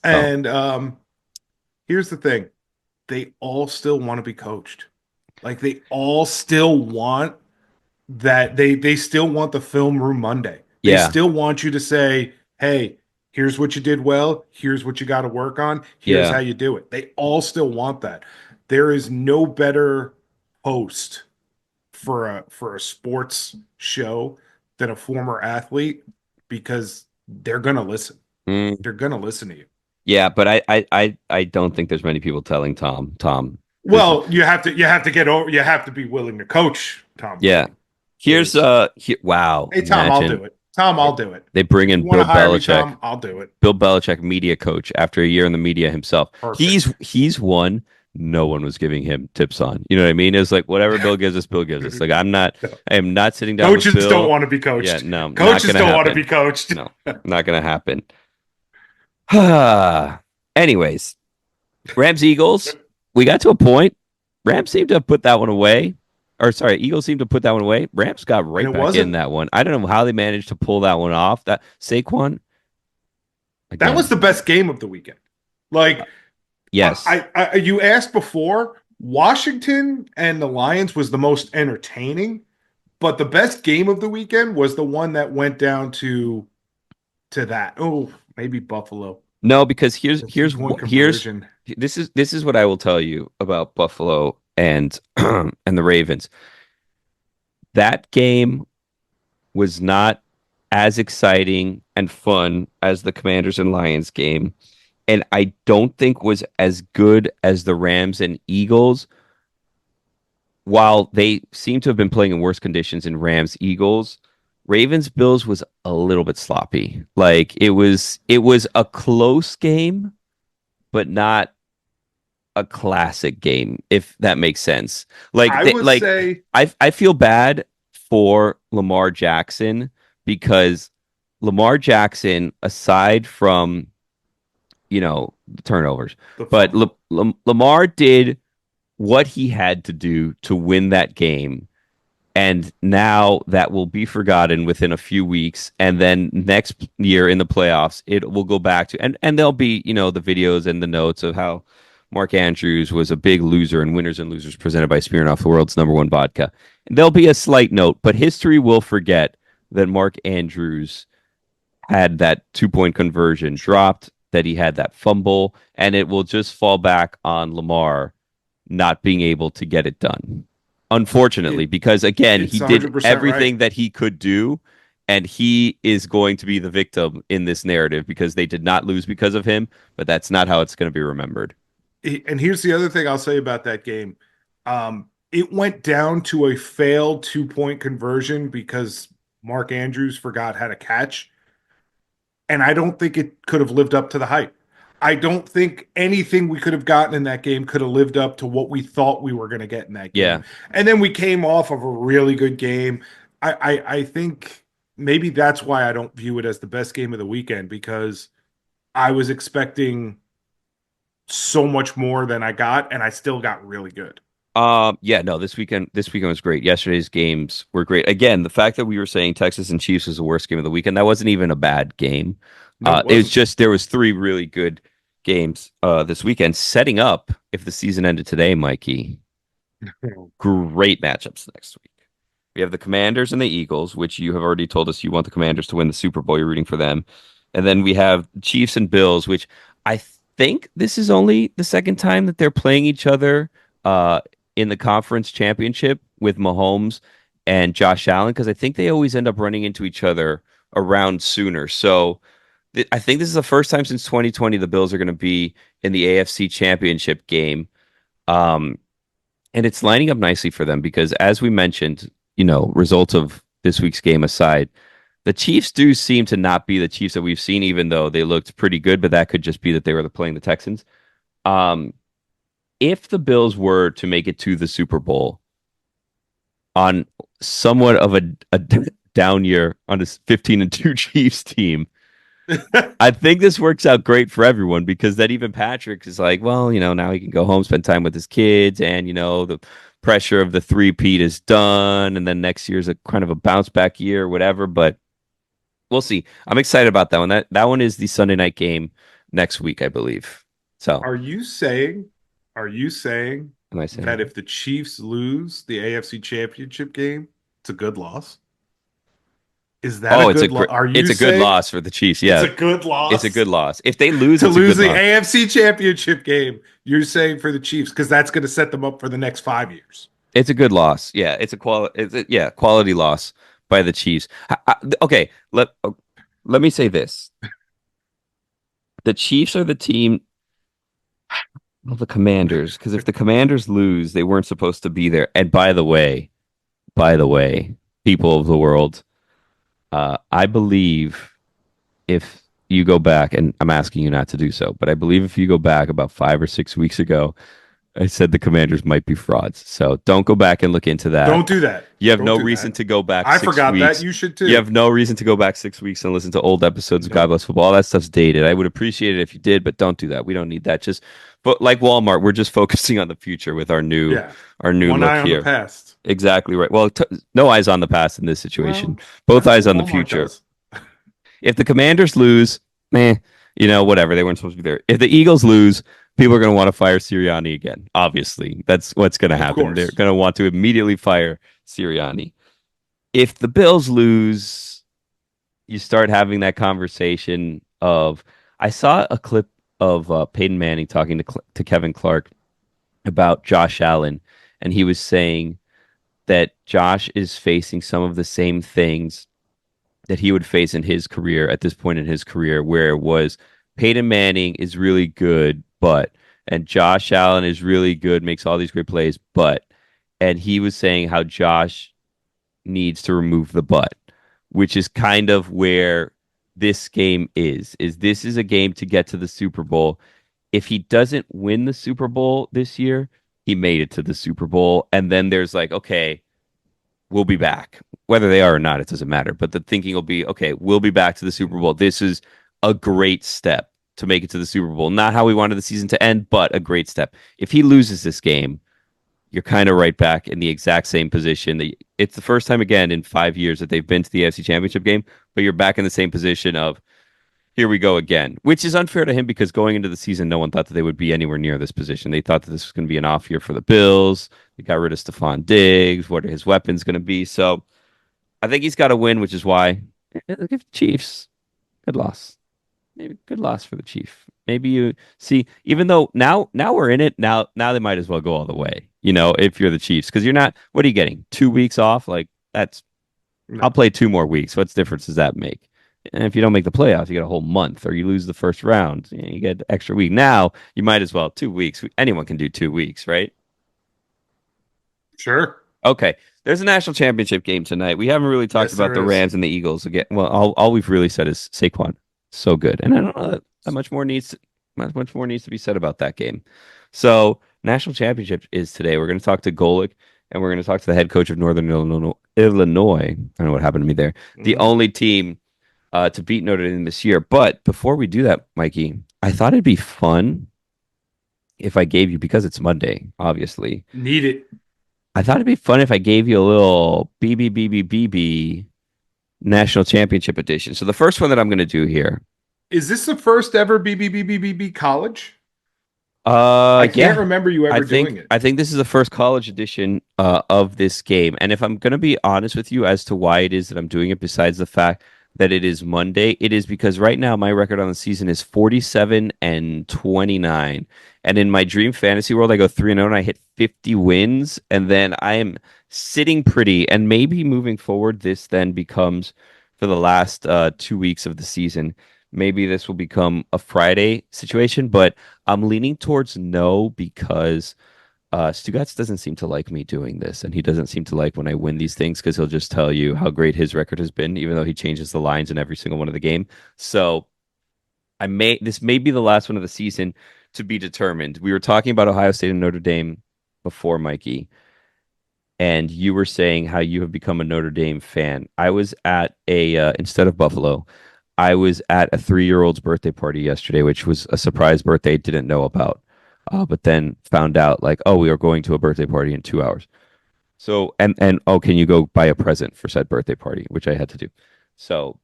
Oh. and here's the thing: they all still want to be coached. Like they all still want that they still want the film room Monday. They Yeah. still want you to say, "Hey, here's what you did well. Here's what you got to work on. Here's Yeah. how you do it." They all still want that. There is no better host for a sports show than a former athlete because they're going to listen. Mm. They're going to listen to you. Yeah, but I don't think there's many people telling Tom, this is Well, you have to get over. You have to be willing to coach Tom yeah. Brady. Here's wow, Hey, Tom, I'll imagine do it. Tom, I'll do it. they bring If in you want to Bill hire me, Belichick. Tom, I'll do it. Bill Belichick, media coach, after a year in the media himself. Perfect. He's one no one was giving him tips on. You know what I mean? It's like whatever Bill gives us, Bill gives us. Like No. I am not sitting down with Coaches don't Bill. want to be Yeah, coached. no, not Coaches gonna don't want to be happen. coached. No, not gonna happen. Anyways, Rams Eagles. We got to a point. Rams seemed to have put that one away. Or sorry, Eagles seemed to put that one away. Rams got And right it back in wasn't. that one. I don't know how they managed to pull that one off. That Saquon That was again. the best game of the weekend. Like Yes. you asked before, Washington and the Lions was the most entertaining, but the best game of the weekend was the one that went down to that. Oh, maybe Buffalo. No, because The 3-point here's conversion. this is what I will tell you about Buffalo and and the Ravens. That game was not as exciting and fun as the Commanders and Lions game, and I don't think was as good as the Rams and Eagles. While they seem to have been playing in worse conditions in Rams Eagles, Ravens Bills was a little bit sloppy. Like it was a close game, but not a classic game, if that makes sense. Like I they, would like say I feel bad for Lamar Jackson because Lamar Jackson, aside from the turnovers, the but fumble. Lamar did what he had to do to win that game And now that will be forgotten within a few weeks. And then next year in the playoffs, it will go back to, and there'll be, the videos and the notes of how Mark Andrews was a big loser in Winners and Losers presented by Smirnoff, the world's number one vodka. And there'll be a slight note, but history will forget that Mark Andrews had that 2 point conversion dropped, that he had that fumble, and it will just fall back on Lamar not being able to get it done. Unfortunately, It, because again, it's he did 100% right. everything that he could do, and he is going to be the victim in this narrative because they did not lose because of him, but that's not how it's going to be remembered. And here's the other thing I'll say about that game. It went down to a failed 2 point conversion because Mark Andrews forgot how to catch. And I don't think it could have lived up to the hype. I don't think anything we could have gotten in that game could have lived up to what we thought we were going to get in that game. Yeah. And then we came off of a really good game. I think maybe that's why I don't view it as the best game of the weekend, because I was expecting so much more than I got, and I still got really good. Yeah, no, this weekend was great. Yesterday's games were great. Again, the fact that we were saying Texas and Chiefs was the worst game of the weekend, that wasn't even a bad game. No, it It was wasn't. just there was three really good games this weekend, setting up if the season ended today, Mikey. Great matchups next week. We have the Commanders and the Eagles, which you have already told us you want the Commanders to win the Super Bowl. You're rooting for them. And then we have Chiefs and Bills, which I think this is only the second time that they're playing each other uh, in the conference championship with Mahomes and Josh Allen, because I think they always end up running into each other around sooner. So I think this is the first time since 2020 the Bills are going to be in the AFC Championship game. Um, and it's lining up nicely for them because, as we mentioned, results of this week's game aside, the Chiefs do seem to not be the Chiefs that we've seen, even though they looked pretty good, but that could just be that they were playing the Texans. Um, if the Bills were to make it to the Super Bowl on somewhat of a down year on a 15-2 Chiefs team, I think this works out great for everyone because then even Patrick is like, well, now he can go home, spend time with his kids, and the pressure of the three-peat is done, and then next year's a kind of a bounce back year or whatever. But we'll see. I'm excited about that one. That one is the Sunday night game next week, I believe. So, Are you saying, are you saying am I saying that that? if the Chiefs lose the AFC Championship game, it's a good loss? Is that a Oh, good loss? Are it's you a good saying loss for the Chiefs. it's Yeah, a good it's a loss good loss. If they lose, to it's a lose good the loss. AFC Championship game? You're saying for the Chiefs because that's going to set them up for the next 5 years. It's a good loss. Yeah, it's a quality loss by the Chiefs. Okay, let me say this: the Chiefs are the team. Well, the Commanders, because if the Commanders lose, they weren't supposed to be there. And by the way, people of the world, I believe if you go back, and I'm asking you not to do so, but I believe if you go back about 5 or 6 weeks ago, I said the Commanders might be frauds. So don't go back and look into that. Don't do that. You have Don't no do reason that. to go back I six forgot that. weeks. You should You too. have no reason to go back 6 weeks and listen to old episodes of God Nope. Bless Football. All that stuff's dated. I would appreciate it if you did, but don't do that. We don't need that. But like Walmart, we're just focusing on the future with Yeah. our new One look eye on the here. past. Exactly right. Well, no eyes on the past in this situation. Well, Both that's eyes what on the Walmart future. does. If the Commanders lose, whatever. They weren't supposed to be there. If the Eagles lose, people are going to want to fire Sirianni again. Obviously, that's what's going to Of happen. They're course. going to want to immediately fire Sirianni. If the Bills lose, you start having that conversation of. I saw a clip of Peyton Manning talking to Kevin Clark about Josh Allen, and he was saying that Josh is facing some of the same things that he would face in his career at this point in his career, where it was Peyton Manning is really good, and Josh Allen is really good, makes all these great plays, and he was saying how Josh needs to remove the but, which is kind of where this game is this is a game to get to the Super Bowl. If he doesn't win the Super Bowl this year, he made it to the Super Bowl. And then there's like, okay, we'll be back. Whether they are or not, it doesn't matter. But the thinking will be, okay, we'll be back to the Super Bowl. This is a great step to make it to the Super Bowl. Not how we wanted the season to end, but a great step. If he loses this game, you're kind of right back in the exact same position. It's the first time again in 5 years that they've been to the AFC Championship game, but you're back in the same position of here we go again, which is unfair to him because going into the season, no one thought that they would be anywhere near this position. They thought that this was going to be an off year for the Bills. They got rid of Stephon Diggs. What are his weapons going to be? So I think he's got to win, which is why look at the Chiefs. Good loss. Maybe good loss for the Chief. Maybe you see, even though now we're in it, now they might as well go all the way, if you're the Chiefs. Because you're not, what are you getting? 2 weeks off? Like that's No. I'll play 2 more weeks. What difference does that make? And if you don't make the playoffs, you get a whole month, or you lose the first round, you get an extra week. Now you might as well 2 weeks. Anyone can do 2 weeks, right? Sure. Okay. There's a national championship game tonight. We haven't really talked Yes, about there the is. Rams and the Eagles again. Well, all we've really said is Saquon, so good, and I don't know that much more needs to be said about that game. So, national championship is today. We're going to talk to Golic, and we're going to talk to the head coach of Northern Illinois. I don't know what happened to me there. The only team to beat Notre Dame this year. But before we do that, Mikey, I thought it'd be fun if I gave you, because it's Monday, obviously. Need it. I thought it'd be fun if I gave you a little BBBBBB National Championship edition. So the first one that I'm going to do here. Is this the first ever BBBBBB college? I can't remember you ever doing it. I think this is the first college edition of this game. And if I'm going to be honest with you as to why it is that I'm doing it, besides the fact that it is Monday, it is because right now my record on the season is 47-29. And in my dream fantasy world, I go 3-0 and I hit 50 wins. And then I am sitting pretty. And maybe moving forward, this then becomes, for the last 2 weeks of the season, maybe this will become a Friday situation. But I'm leaning towards no, because Stugotz doesn't seem to like me doing this, and he doesn't seem to like when I win these things, because he'll just tell you how great his record has been, even though he changes the lines in every single one of the game. So this may be the last one of the season, to be determined. We were talking about Ohio State and Notre Dame before, Mikey, and you were saying how you have become a Notre Dame fan. I was at instead of Buffalo, I was at a 3-year-old's birthday party yesterday, which was a surprise birthday I didn't know about. But then found out, like, oh, we are going to a birthday party in 2 hours. So, and oh, can you go buy a present for said birthday party, which I had to do. So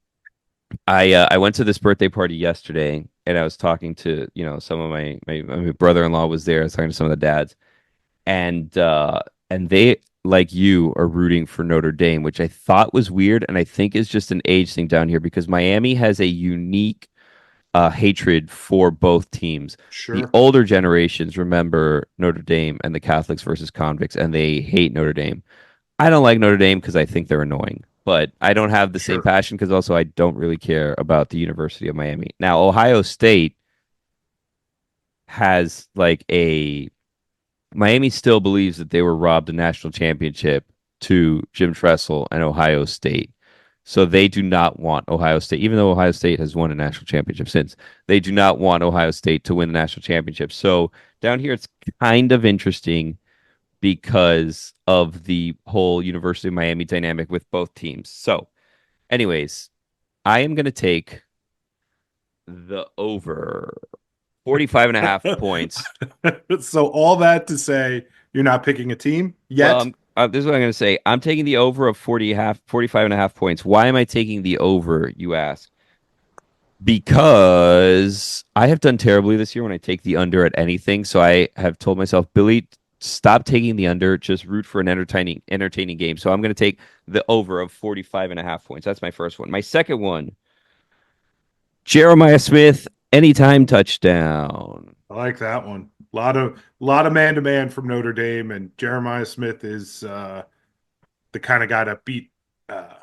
I went to this birthday party yesterday, and I was talking to, some of my brother-in-law was there. I was talking to some of the dads, and they, like you, are rooting for Notre Dame, which I thought was weird, and I think is just an age thing down here, because Miami has a unique hatred for both teams. The Sure. older generations remember Notre Dame and the Catholics versus convicts, and they hate Notre Dame. I don't like Notre Dame because I think they're annoying, but I don't have the same Sure. passion, because also I don't really care about the University of Miami. Now, Ohio State has Miami still believes that they were robbed a national championship to Jim Tressel and Ohio State. So they do not want Ohio State, even though Ohio State has won a national championship since, they do not want Ohio State to win the national championship. So down here, it's kind of interesting because of the whole University of Miami dynamic with both teams. So anyways, I am going to take the over 45.5 points. So all that to say, you're not picking a team yet? Well, this is what I'm going to say. I'm taking the over of 45.5 points. Why am I taking the over, you ask? Because I have done terribly this year when I take the under at anything. So I have told myself, Billy, stop taking the under. Just root for an entertaining game. So I'm going to take the over of 45.5 points. That's my first one. My second one, Jeremiah Smith, anytime touchdown. I like that one. A lot of man-to-man from Notre Dame, and Jeremiah Smith is the kind of guy to beat a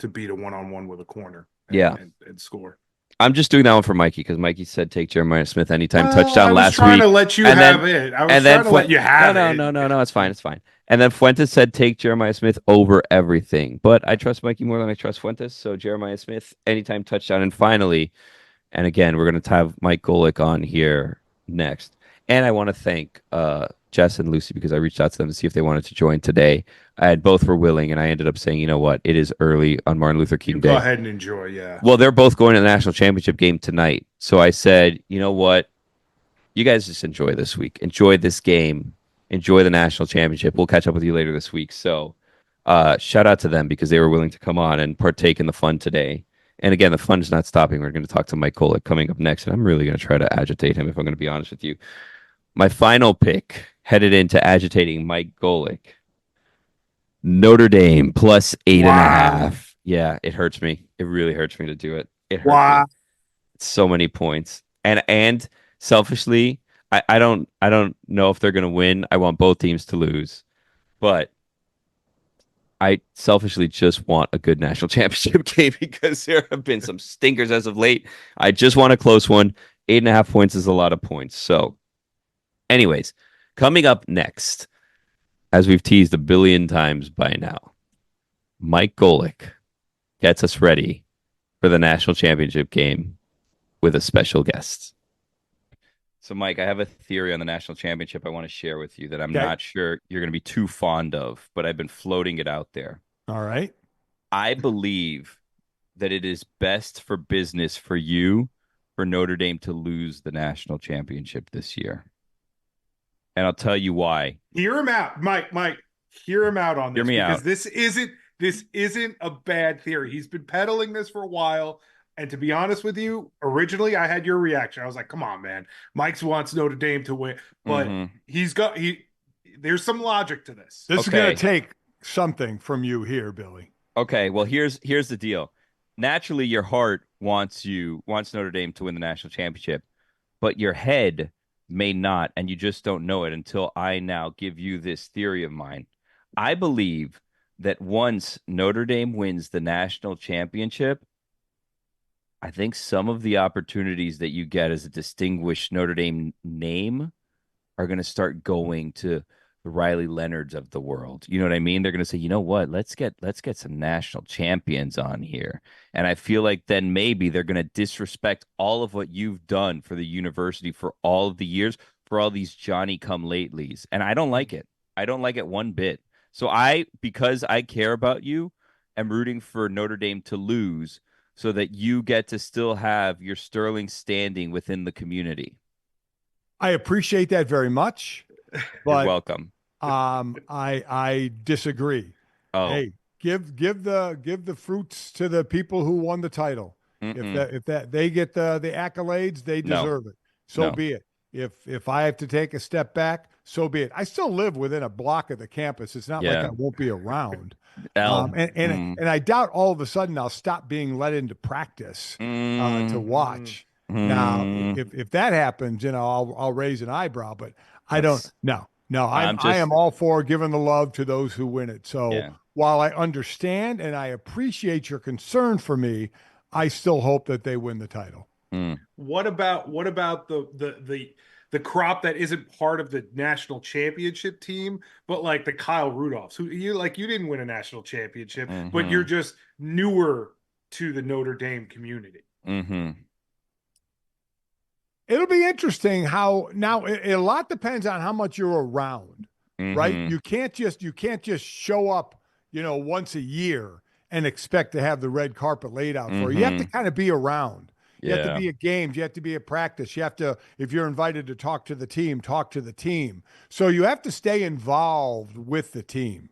one-on-one with a corner. And score. I'm just doing that one for Mikey, because Mikey said take Jeremiah Smith anytime touchdown last week. I was trying to let you have it. I was trying to let you have it. No, it's fine. It's fine. And then Fuentes said take Jeremiah Smith over everything. But I trust Mikey more than I trust Fuentes. So Jeremiah Smith, anytime touchdown. And finally, and again, we're going to have Mike Golic on here next. And I want to thank Jess and Lucy, because I reached out to them to see if they wanted to join today. Both were willing, and I ended up saying, you know what, it is early on Martin Luther King Day. Go ahead and enjoy, yeah. Well, they're both going to the national championship game tonight. So I said, you know what, you guys just enjoy this week. Enjoy this game. enjoy the national championship. We'll catch up with you later this week. So, shout out to them because they were willing to come on and partake in the fun today. And again, the fun is not stopping. We're going to talk to Mike Golic coming up next, and I'm really going to try to agitate him if I'm going to be honest with you. My final pick headed into agitating Mike Golic. Notre Dame plus eight and a Wow. half. Yeah, it hurts me. It really hurts me to do it. It hurts me. Wow. So many points. And selfishly, I don't know if they're gonna win. I want both teams to lose. But I selfishly just want a good national championship game because there have been some stinkers as of late. I just want a close one. 8.5 points is a lot of points. So, anyways, coming up next, as we've teased a billion times by now, Mike Golic gets us ready for the national championship game with a special guest. So, Mike, I have a theory on the national championship I want to share with you that I'm Okay. not sure you're going to be too fond of, but I've been floating it out there. All right. I believe that it is best for business for you for Notre Dame to lose the national championship this year. And I'll tell you why. Hear him out, Mike. Mike, hear him out on Hear this me because out. this isn't a bad theory. He's been peddling this for a while. And to be honest with you, originally I had your reaction. I was like, "Come on, man. Mike wants Notre Dame to win." But hmm there's some logic to this. This is going Okay. to take something from you here, Billy. Okay. Well, here's the deal. Naturally, your heart wants Notre Dame to win the national championship, but your head may not, and you just don't know it until I now give you this theory of mine. I believe that once Notre Dame wins the national championship, I think some of the opportunities that you get as a distinguished Notre Dame name are going to start going to the Riley Leonards of the world. You know what I mean? They're going to say, you know what? Let's get some national champions on here. And I feel like then maybe they're going to disrespect all of what you've done for the university for all of the years, for all these Johnny come latelys. And I don't like it. I don't like it one bit. So because I care about you, am rooting for Notre Dame to lose so that you get to still have your sterling standing within the community. I appreciate that very much, You're but welcome. I disagree. Oh, Hey, give the fruits to the people who won the title. mm-mm. If that they get the accolades, they No, deserve it. So no. be it. If I have to take a step back, so be it. I still live within a block of the campus. It's not like Yeah. I won't be around. L. And I doubt all of a sudden I'll stop being let into practice to Mm, watch. Now, mm. if that happens, I'll raise an eyebrow, but I don't. That's No, I'm I am just all for giving the love to those who win it. So yeah. while I understand and I appreciate your concern for me, I still hope that they win the title. Mm. What about the crop that isn't part of the national championship team, but like the Kyle Rudolphs, who you didn't win a national championship, but you're Mm-hmm. just newer to the Notre Dame community. Mm-hmm. It'll be interesting how now a lot depends on how much you're around, right? Mm-hmm. You can't just show up, once a year and expect to have the red carpet laid out for you. You have to Mm-hmm. kind of be around. You have to Yeah. be at games. You have to be at practice. You have to, if you're invited to talk to the team, talk to the team. So you have to stay involved with the team.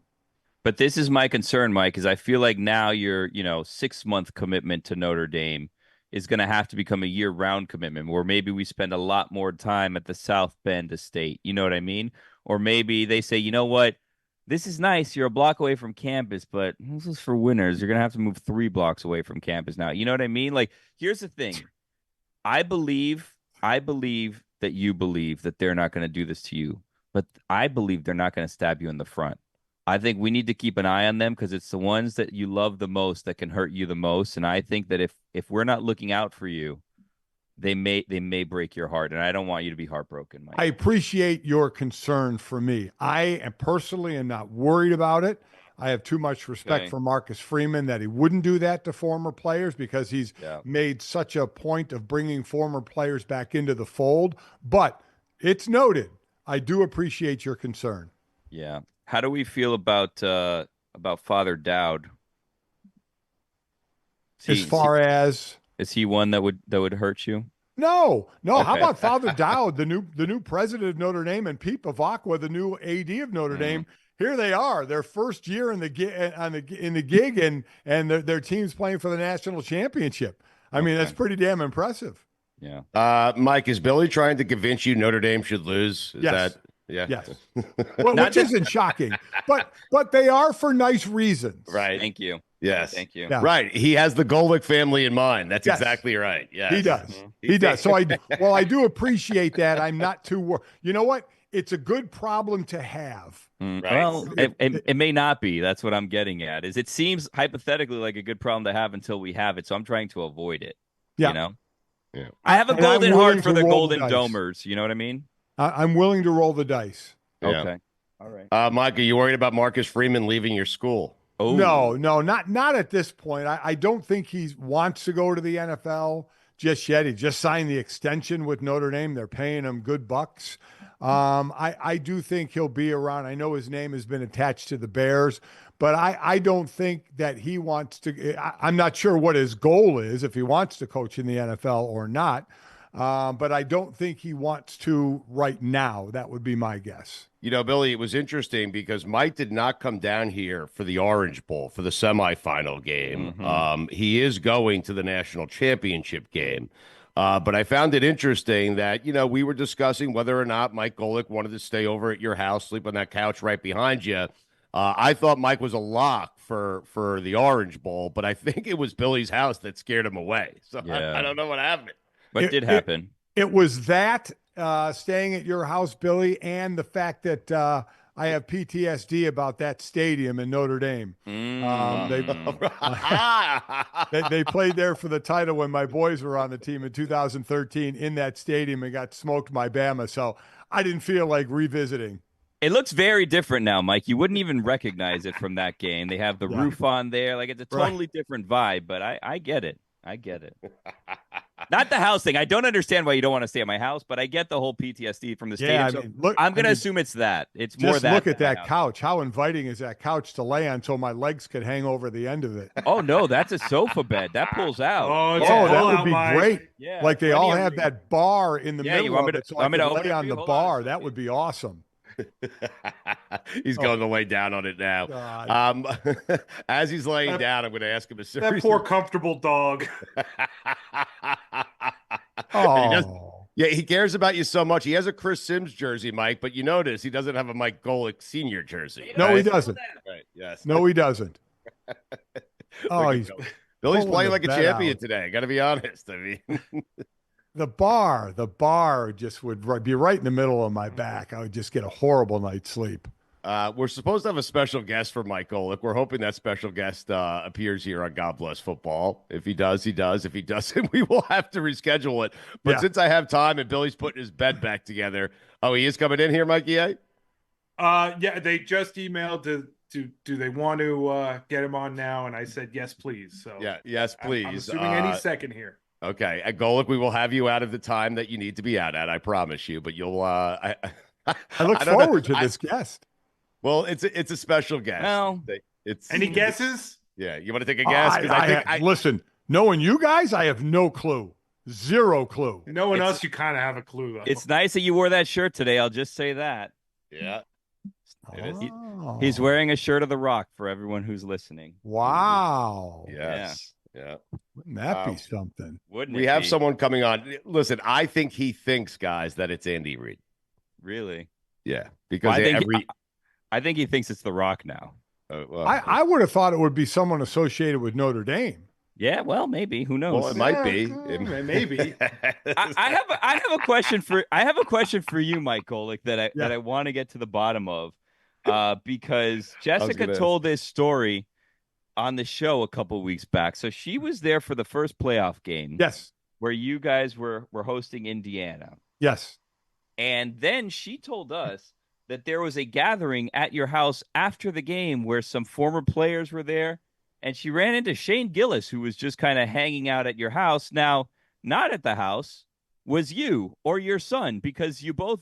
But this is my concern, Mike, is I feel like now your, 6 month commitment to Notre Dame is going to have to become a year-round commitment where maybe we spend a lot more time at the South Bend estate. You know what I mean? Or maybe they say, you know what? This is nice. You're a block away from campus, but this is for winners. You're going to have to move 3 blocks away from campus now. You know what I mean? Like, here's the thing. I believe that you believe that they're not going to do this to you, but I believe they're not going to stab you in the front. I think we need to keep an eye on them because it's the ones that you love the most that can hurt you the most. And I think that if we're not looking out for you, they may break your heart. And I don't want you to be heartbroken, I Mike. appreciate your concern for me. I am personally am not worried about it. I have too much respect Okay. for Marcus Freeman that he wouldn't do that to former players because he's Yeah. made such a point of bringing former players back into the fold. But it's noted. I do appreciate your concern. Yeah. How do we feel about Father Dowd? Is As he is he far as is he one that would hurt you? No, no. How Okay. about Father Dowd, the new president of Notre Dame, and Pete Bavacqua, the new AD of Notre Dame? Here they are, their first year in the gig, and their team's playing for the national championship. I mean, that's pretty damn impressive. Yeah. Mike, is Billy trying to convince you Notre Dame should lose? Is Yes. that yeah? Yes. Well, which isn't shocking, but they are for nice reasons. Right. Thank you. Yes. Thank you. Yeah. Right. He has the Golic family in mind. That's Yes. exactly right. Yes. He does. He does. So I do appreciate that. I'm not too you know what? It's a good problem to have. Right. Well, it may not be. That's what I'm getting at. Is it seems hypothetically like a good problem to have until we have it. So I'm trying to avoid it. Yeah. You know? Yeah. I have a And I'm golden willing heart for to the roll the Golden dice. Domers. You know what I mean? I'm willing to roll the dice. Yeah. Okay. All right. Mike, are you worried about Marcus Freeman leaving your school? Oh No, not at this point. I don't think he wants to go to the NFL just yet. He just signed the extension with Notre Dame. They're paying him good bucks. I do think he'll be around. I know his name has been attached to the Bears, but I don't think that he wants to. I'm not sure what his goal is, if he wants to coach in the NFL or not. But I don't think he wants to right now. That would be my guess. You know, Billy, it was interesting because Mike did not come down here for the Orange Bowl, for the semifinal game. He is going to the national championship game. But I found it interesting that, you know, we were discussing whether or not Mike Golic wanted to stay over at your house, sleep on that couch right behind you. I thought Mike was a lock for the Orange Bowl, but I think it was Billy's house that scared him away. So Yeah. I don't know what happened. What did happen? It was that staying at your house, Billy, and the fact that I have PTSD about that stadium in Notre Dame. They played there for the title when my boys were on the team in 2013 in that stadium and got smoked by Bama. So I didn't feel like revisiting. It looks very different now, Mike. You wouldn't even recognize it from that game. They have the roof on there. Like, it's a totally different vibe, but I get it. I get it. Not the house thing. I don't understand why you don't want to stay at my house, but I get the whole PTSD from the stadium. I'm going to assume it's that. It's more that. Look at that couch. How inviting is that couch to lay on so my legs could hang over the end of it? Oh, no, that's a sofa bed. That pulls out. Oh, that would be great. Yeah, like they all have that bar in the middle you want of me it, to, so I want me could to open lay it on for the you? Hold bar. on. That would be awesome. He's going to lay down on it now. As he's laying down, I'm going to ask him a series. That poor comfortable dog. He cares about you so much. He has a Chris Sims jersey, Mike, but you notice he doesn't have a Mike Golic senior jersey. No, he doesn't. Right. Yes. No, he doesn't. Billy's playing like a champion out. today. Got to be honest. I mean, the bar just would be right in the middle of my back. I would just get a horrible night's sleep. we're supposed to have a special guest for Mike Golic. We're hoping that special guest appears here on God Bless Football. If he does, he does. If he doesn't, we will have to reschedule it. But since I have time and Billy's putting his bed back together, he is coming in here, Mikey A? Yeah, they just emailed do they want to get him on now? And I said yes, please. So yes, please. I'm assuming any second here. Okay, at Golic, we will have you out of the time that you need to be out at. I promise you. But you'll. I look forward to this guest. Well, it's a special guest. Well, it's any guesses? Yeah, you want to take a guess? Listen, knowing you guys, I have no clue. Zero clue. Knowing us, you kind of have a clue, though. It's nice that you wore that shirt today. I'll just say that. Yeah. He's wearing a shirt of The Rock for everyone who's listening. Wow. Yes. Yeah. Wouldn't that be something? Wouldn't we have someone coming on? Listen, I think he thinks, guys, that it's Andy Reid. Really? Yeah. Because I think he thinks it's The Rock now. I would have thought it would be someone associated with Notre Dame. Yeah, well, maybe. Who knows? Well, it might be. Maybe. I have a question for you, Mike Golic, that I want to get to the bottom of, because Jessica told this story on the show a couple weeks back. So she was there for the first playoff game. Yes. Where you guys were hosting Indiana. Yes. And then she told us that there was a gathering at your house after the game where some former players were there. And she ran into Shane Gillis, who was just kind of hanging out at your house. Now, not at the house was you or your son, because you both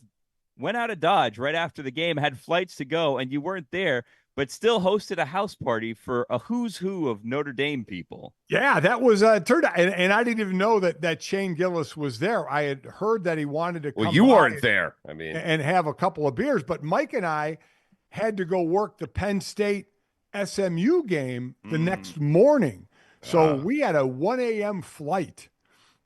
went out of Dodge right after the game, had flights to go, and you weren't there. but still hosted a house party for a who's who of Notre Dame people. Yeah, that was turned out, and I didn't even know that Shane Gillis was there. I had heard that he wanted to come. Well, you by weren't there. I mean, and have a couple of beers, but Mike and I had to go work the Penn State SMU game the next morning. So we had a 1 a.m. flight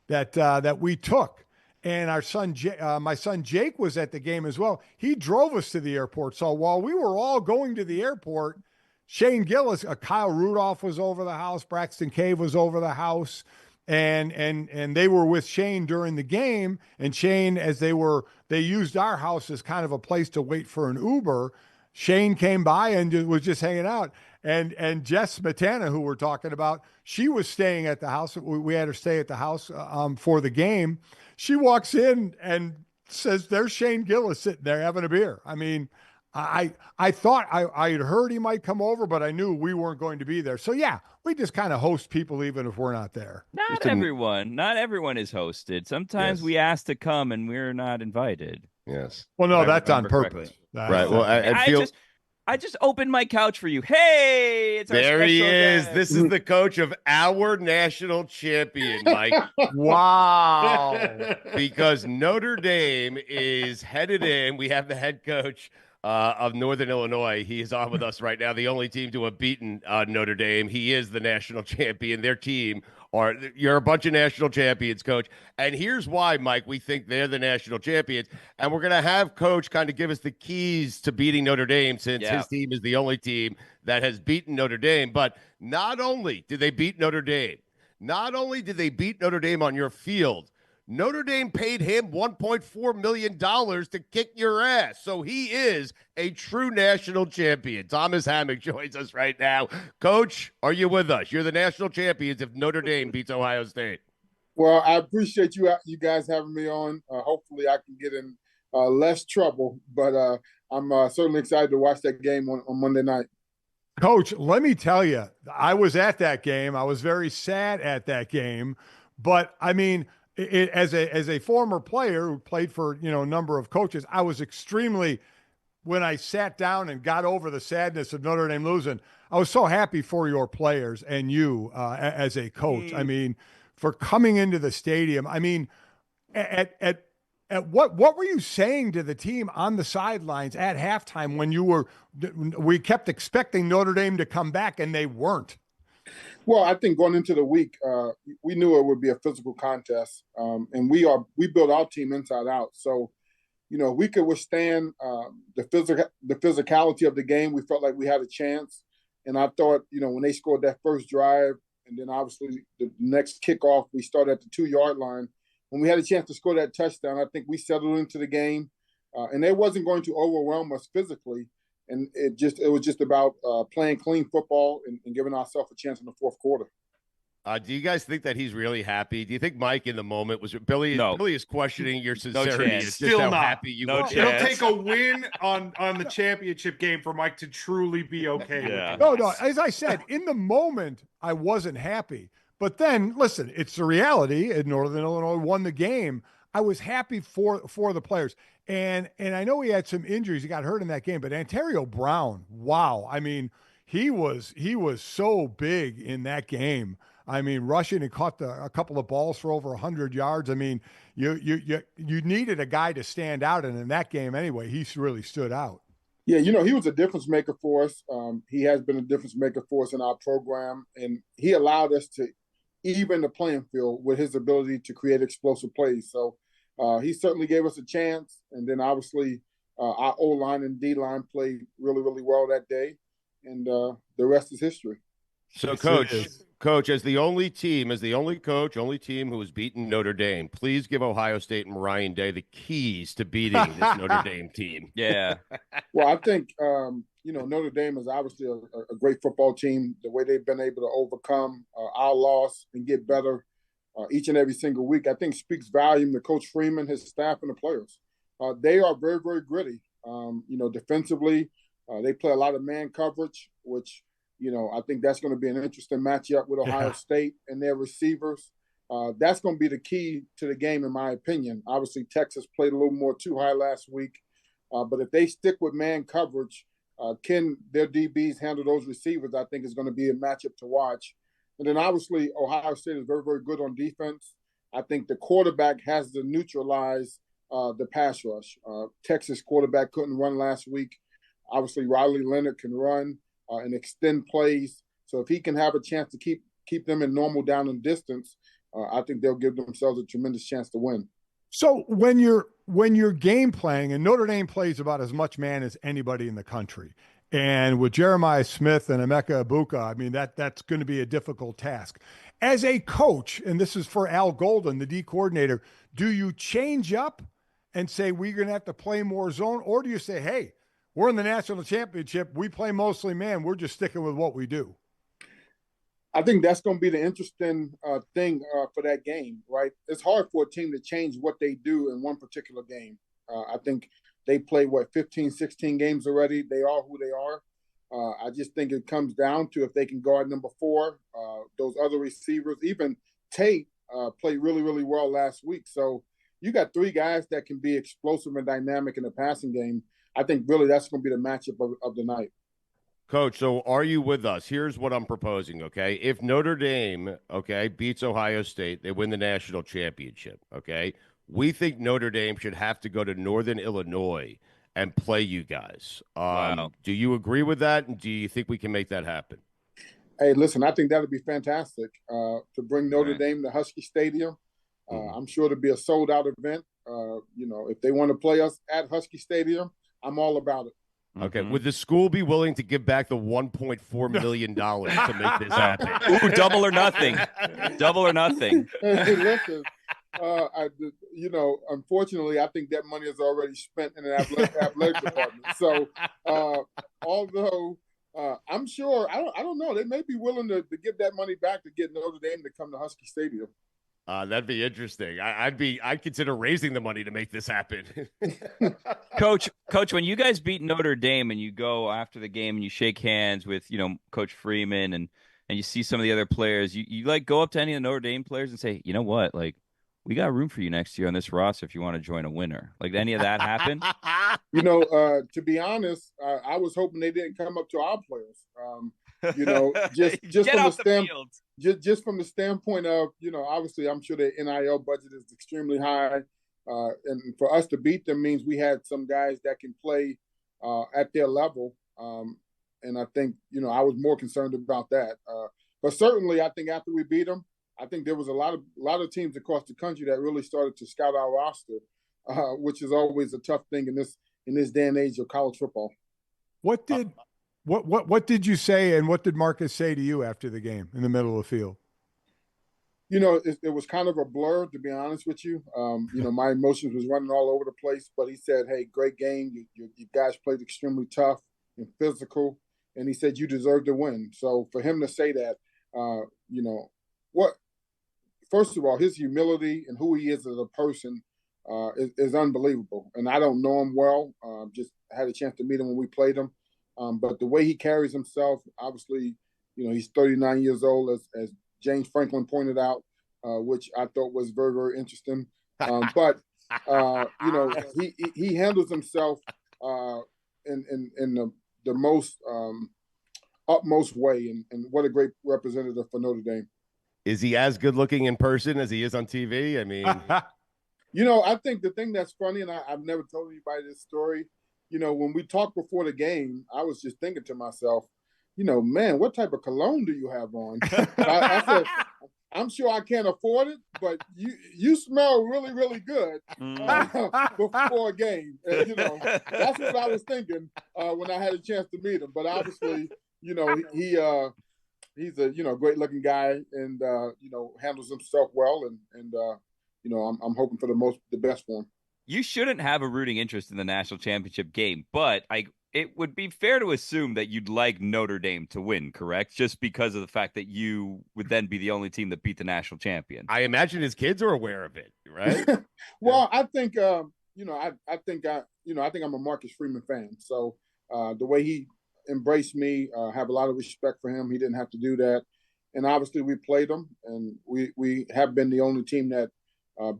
that we took. And our son, my son Jake, was at the game as well. He drove us to the airport. So while we were all going to the airport, Shane Gillis, Kyle Rudolph was over the house, Braxton Cave was over the house, and they were with Shane during the game. And Shane, they used our house as kind of a place to wait for an Uber. Shane came by and was just hanging out. And Jess Smetana, who we're talking about, she was staying at the house. We had her stay at the house for the game. She walks in and says, "There's Shane Gillis sitting there having a beer." I mean, I thought I had heard he might come over, but I knew we weren't going to be there. So yeah, we just kind of host people even if we're not there. Not everyone is hosted. Sometimes we ask to come and we're not invited. yes. Well, no, If I that's on remember purpose. Right. Well, I feel I just opened my couch for you. Hey, it's our there he special is. guest. This is the coach of our national champion, Mike. Wow. Because Notre Dame is headed in. We have the head coach of Northern Illinois. He is on with us right now. The only team to have beaten Notre Dame. He is the national champion. Their team you're a bunch of national champions, Coach. And here's why, Mike, we think they're the national champions. And we're going to have Coach kind of give us the keys to beating Notre Dame since his team is the only team that has beaten Notre Dame. But not only did they beat Notre Dame, not only did they beat Notre Dame on your field, Notre Dame paid him $1.4 million to kick your ass. So he is a true national champion. Thomas Hammock joins us right now. Coach, are you with us? You're the national champions if Notre Dame beats Ohio State. Well, I appreciate you guys having me on. Hopefully I can get in less trouble, but I'm certainly excited to watch that game on Monday night. Coach, let me tell you, I was at that game. I was very sad at that game, but I mean, as a former player who played for a number of coaches, I was extremely, when I sat down and got over the sadness of Notre Dame losing, I was so happy for your players and you as a coach. I mean, for coming into the stadium. I mean, at what were you saying to the team on the sidelines at halftime when we kept expecting Notre Dame to come back and they weren't? Well, I think going into the week, we knew it would be a physical contest, and we built our team inside out. So, we could withstand the physicality of the game. We felt like we had a chance, and I thought, when they scored that first drive, and then obviously the next kickoff, we started at the 2-yard line. When we had a chance to score that touchdown, I think we settled into the game, and they wasn't going to overwhelm us physically. And it was just about playing clean football and giving ourselves a chance in the fourth quarter. Do you guys think that he's really happy? Do you think Mike in the moment was Billy? No. Billy is questioning your sincerity. No chance. It's Still just how not. happy you No are. chance. It'll take a win on the championship game for Mike to truly be okay. Yeah. With No. As I said, in the moment, I wasn't happy. But then, listen, it's the reality. And Northern Illinois won the game. I was happy for the players. And I know he had some injuries. He got hurt in that game. But Ontario Brown, wow. I mean, he was so big in that game. I mean, rushing and caught a couple of balls for over 100 yards. I mean, you needed a guy to stand out. And in that game anyway, he really stood out. Yeah, he was a difference maker for us. He has been a difference maker for us in our program. And he allowed us to even the playing field with his ability to create explosive plays. So he certainly gave us a chance. And then obviously our O-line and D-line played really, really well that day. And the rest is history. So, Coach, as the only team who has beaten Notre Dame, please give Ohio State and Ryan Day the keys to beating this Notre Dame team. Yeah. Well, I think, Notre Dame is obviously a great football team. The way they've been able to overcome our loss and get better each and every single week, I think speaks volume to Coach Freeman, his staff, and the players. They are very, very gritty. Defensively, they play a lot of man coverage, which – I think that's going to be an interesting matchup with Ohio State and their receivers. That's going to be the key to the game, in my opinion. Obviously, Texas played a little more too high last week. But if they stick with man coverage, Can their DBs handle those receivers? I think is going to be a matchup to watch. And then obviously Ohio State is very, very good on defense. I think the quarterback has to neutralize the pass rush. Texas quarterback couldn't run last week. Obviously, Riley Leonard can run and extend plays. So if he can have a chance to keep them in normal down and distance, I think they'll give themselves a tremendous chance to win. So when you're game playing, and Notre Dame plays about as much man as anybody in the country, and with Jeremiah Smith and Emeka Ibuka, I mean that's going to be a difficult task. As a coach, and this is for Al Golden, the D coordinator, do you change up and say we're going to have to play more zone, or do you say, hey, we're in the national championship, we play mostly man, we're just sticking with what we do? I think that's going to be the interesting thing for that game, right? It's hard for a team to change what they do in one particular game. I think they played, 15, 16 games already. They are who they are. I just think it comes down to if they can guard number 4, those other receivers. Even Tate played really, really well last week. So you got 3 guys that can be explosive and dynamic in the passing game. I think really that's going to be the matchup of the night. Coach, so are you with us? Here's what I'm proposing, okay? If Notre Dame, okay, beats Ohio State, they win the national championship, okay? We think Notre Dame should have to go to Northern Illinois and play you guys. Wow. Do you agree with that, and do you think we can make that happen? Hey, listen, I think that would be fantastic to bring Notre Dame to Husky Stadium. I'm sure it'll be a sold-out event. If they want to play us at Husky Stadium, I'm all about it. Okay. Would the school be willing to give back the $1.4 million to make this happen? Ooh, double or nothing. Double or nothing. Hey, listen, unfortunately, I think that money is already spent in the athletic department. So, although I'm sure, I don't know, they may be willing to give that money back to get Notre Dame to come to Husky Stadium. That'd be interesting. I'd consider raising the money to make this happen. Coach, when you guys beat Notre Dame and you go after the game and you shake hands with, Coach Freeman and you see some of the other players, you like go up to any of the Notre Dame players and say, you know what, like we got room for you next year on this roster if you want to join a winner. Like any of that happen? To be honest, I was hoping they didn't come up to our players. Just from just from the standpoint of, obviously I'm sure the NIL budget is extremely high. And for us to beat them means we had some guys that can play at their level. And I think, I was more concerned about that. But certainly I think after we beat them, I think there was a lot of teams across the country that really started to scout our roster, which is always a tough thing in this day and age of college football. What did you say, and what did Marcus say to you after the game in the middle of the field? It was kind of a blur, to be honest with you. My emotions was running all over the place, but he said, hey, great game. You guys played extremely tough and physical. And he said, you deserve to win. So for him to say that, first of all, his humility and who he is as a person is unbelievable. And I don't know him well. Just had a chance to meet him when we played him. But the way he carries himself, obviously, he's 39 years old, as James Franklin pointed out, which I thought was very, very interesting. But he handles himself in the most utmost way, and what a great representative for Notre Dame. Is he as good looking in person as he is on TV? I mean, I think the thing that's funny, and I've never told anybody this story. When we talked before the game, I was just thinking to myself, man, what type of cologne do you have on? I said, I'm sure I can't afford it, but you smell really, really good before a game. And, that's what I was thinking when I had a chance to meet him. But obviously, he's a great looking guy, and handles himself well, and I'm hoping for the best for him. You shouldn't have a rooting interest in the national championship game, but it would be fair to assume that you'd like Notre Dame to win, correct? Just because of the fact that you would then be the only team that beat the national champion. I imagine his kids are aware of it, right? Well, I think I think I'm a Marcus Freeman fan. So the way he embraced me, have a lot of respect for him. He didn't have to do that, and obviously we played them, and we have been the only team that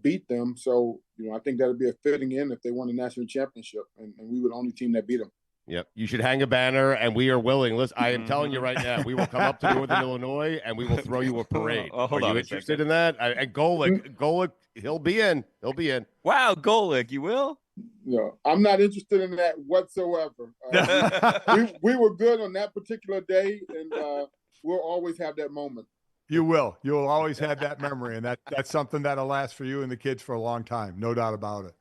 beat them. So I think that would be a fitting in if they won the national championship, and we were the only team that beat them. Yep. You should hang a banner, and we are willing. Listen, I am telling you right now, we will come up to Northern Illinois, and we will throw you a parade. Hold are on you a interested second. in that? And Golic, he'll be in. He'll be in. Wow, Golic, you will? No, I'm not interested in that whatsoever. We were good on that particular day, and we'll always have that moment. You will. You'll always have that memory, and that's something that'll last for you and the kids for a long time. No doubt about it.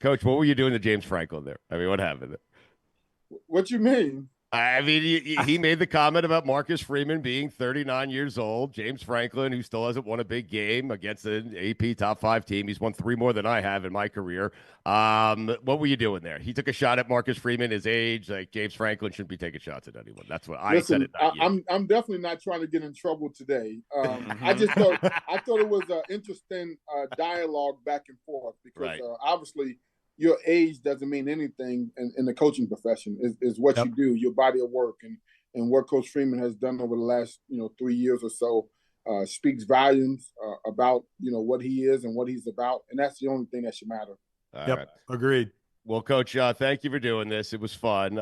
Coach, what were you doing to James Franklin there? I mean, what happened there? What you mean? I mean, he made the comment about Marcus Freeman being 39 years old. James Franklin, who still hasn't won a big game against an AP top 5 team. He's won 3 more than I have in my career. What were you doing there? He took a shot at Marcus Freeman, his age. Like, James Franklin shouldn't be taking shots at anyone. That's what I said. I'm definitely not trying to get in trouble today. I thought it was an interesting dialogue back and forth because obviously your age doesn't mean anything in the coaching profession. Is what you do, your body of work, and what Coach Freeman has done over the last 3 years or so speaks volumes about what he is and what he's about, and that's the only thing that should matter. All right. Agreed. Well, Coach, thank you for doing this. It was fun.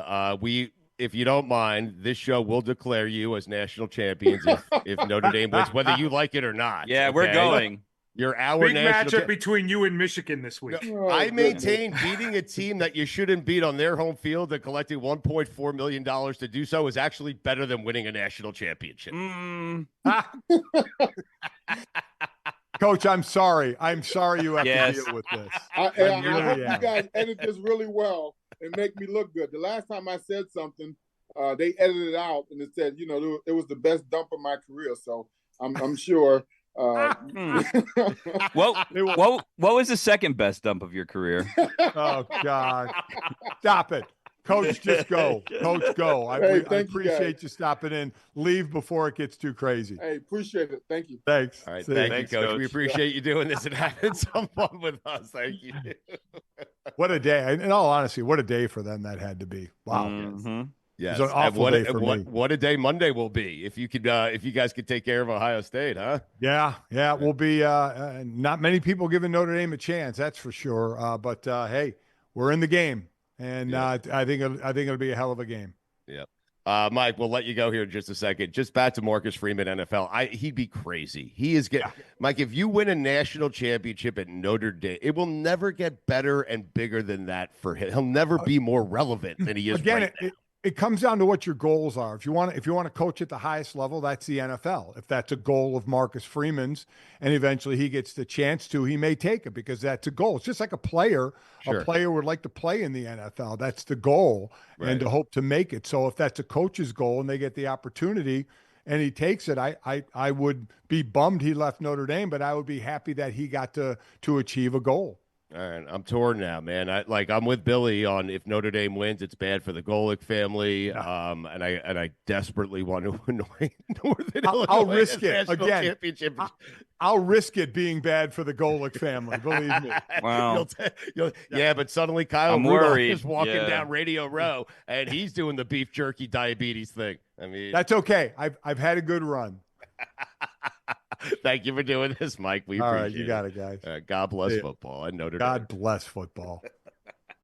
If you don't mind, this show will declare you as national champions if Notre Dame wins, whether you like it or not. Yeah, okay? we're going. You're our big matchup between you and Michigan this week. Oh, I maintain beating a team that you shouldn't beat on their home field and collecting $1.4 million to do so is actually better than winning a national championship. Coach, I'm sorry. I'm sorry you have to deal with this. I hope you guys edit this really well and make me look good. The last time I said something, they edited it out and it said, it was the best dump of my career. So I'm sure. What was the second best dump of your career? Oh God! Stop it, Coach. Just go, Coach. Go. I appreciate you stopping in. Leave before it gets too crazy. Hey, appreciate it. Thank you. Thanks. All right, Thanks, you, Coach. We appreciate you doing this and having some fun with us. Thank you. What a day! In all honesty, what a day for them that had to be. Wow. Mm-hmm. Yes. It was an awful day for me. What a day Monday will be if you guys could take care of Ohio State, huh? Yeah, we'll be not many people giving Notre Dame a chance, that's for sure. But hey, we're in the game, and I think it'll be a hell of a game. Yep. Mike, we'll let you go here in just a second. Just back to Marcus Freeman, NFL. He'd be crazy. He is Mike, if you win a national championship at Notre Dame, it will never get better and bigger than that for him. He'll never be more relevant than he is right now. It comes down to what your goals are. If you want to coach at the highest level, that's the NFL. If that's a goal of Marcus Freeman's, and eventually he gets the chance to, he may take it because that's a goal. It's just like a player. Sure. A player would like to play in the NFL. That's the goal, and to hope to make it. So if that's a coach's goal and they get the opportunity and he takes it, I would be bummed he left Notre Dame, but I would be happy that he got to achieve a goal. All right, I'm torn now, man. I'm with Billy on if Notre Dame wins, it's bad for the Golic family. And I desperately want to annoy Northern Illinois. I'll risk it again. Championship. I'll risk it being bad for the Golic family. Believe me. Wow. But suddenly Kyle Rudolph is walking down Radio Row and he's doing the beef jerky diabetes thing. I mean, that's okay. I've had a good run. Thank you for doing this, Mike. We appreciate it. All right, you got it, guys. God bless football and Notre Dame. God bless football.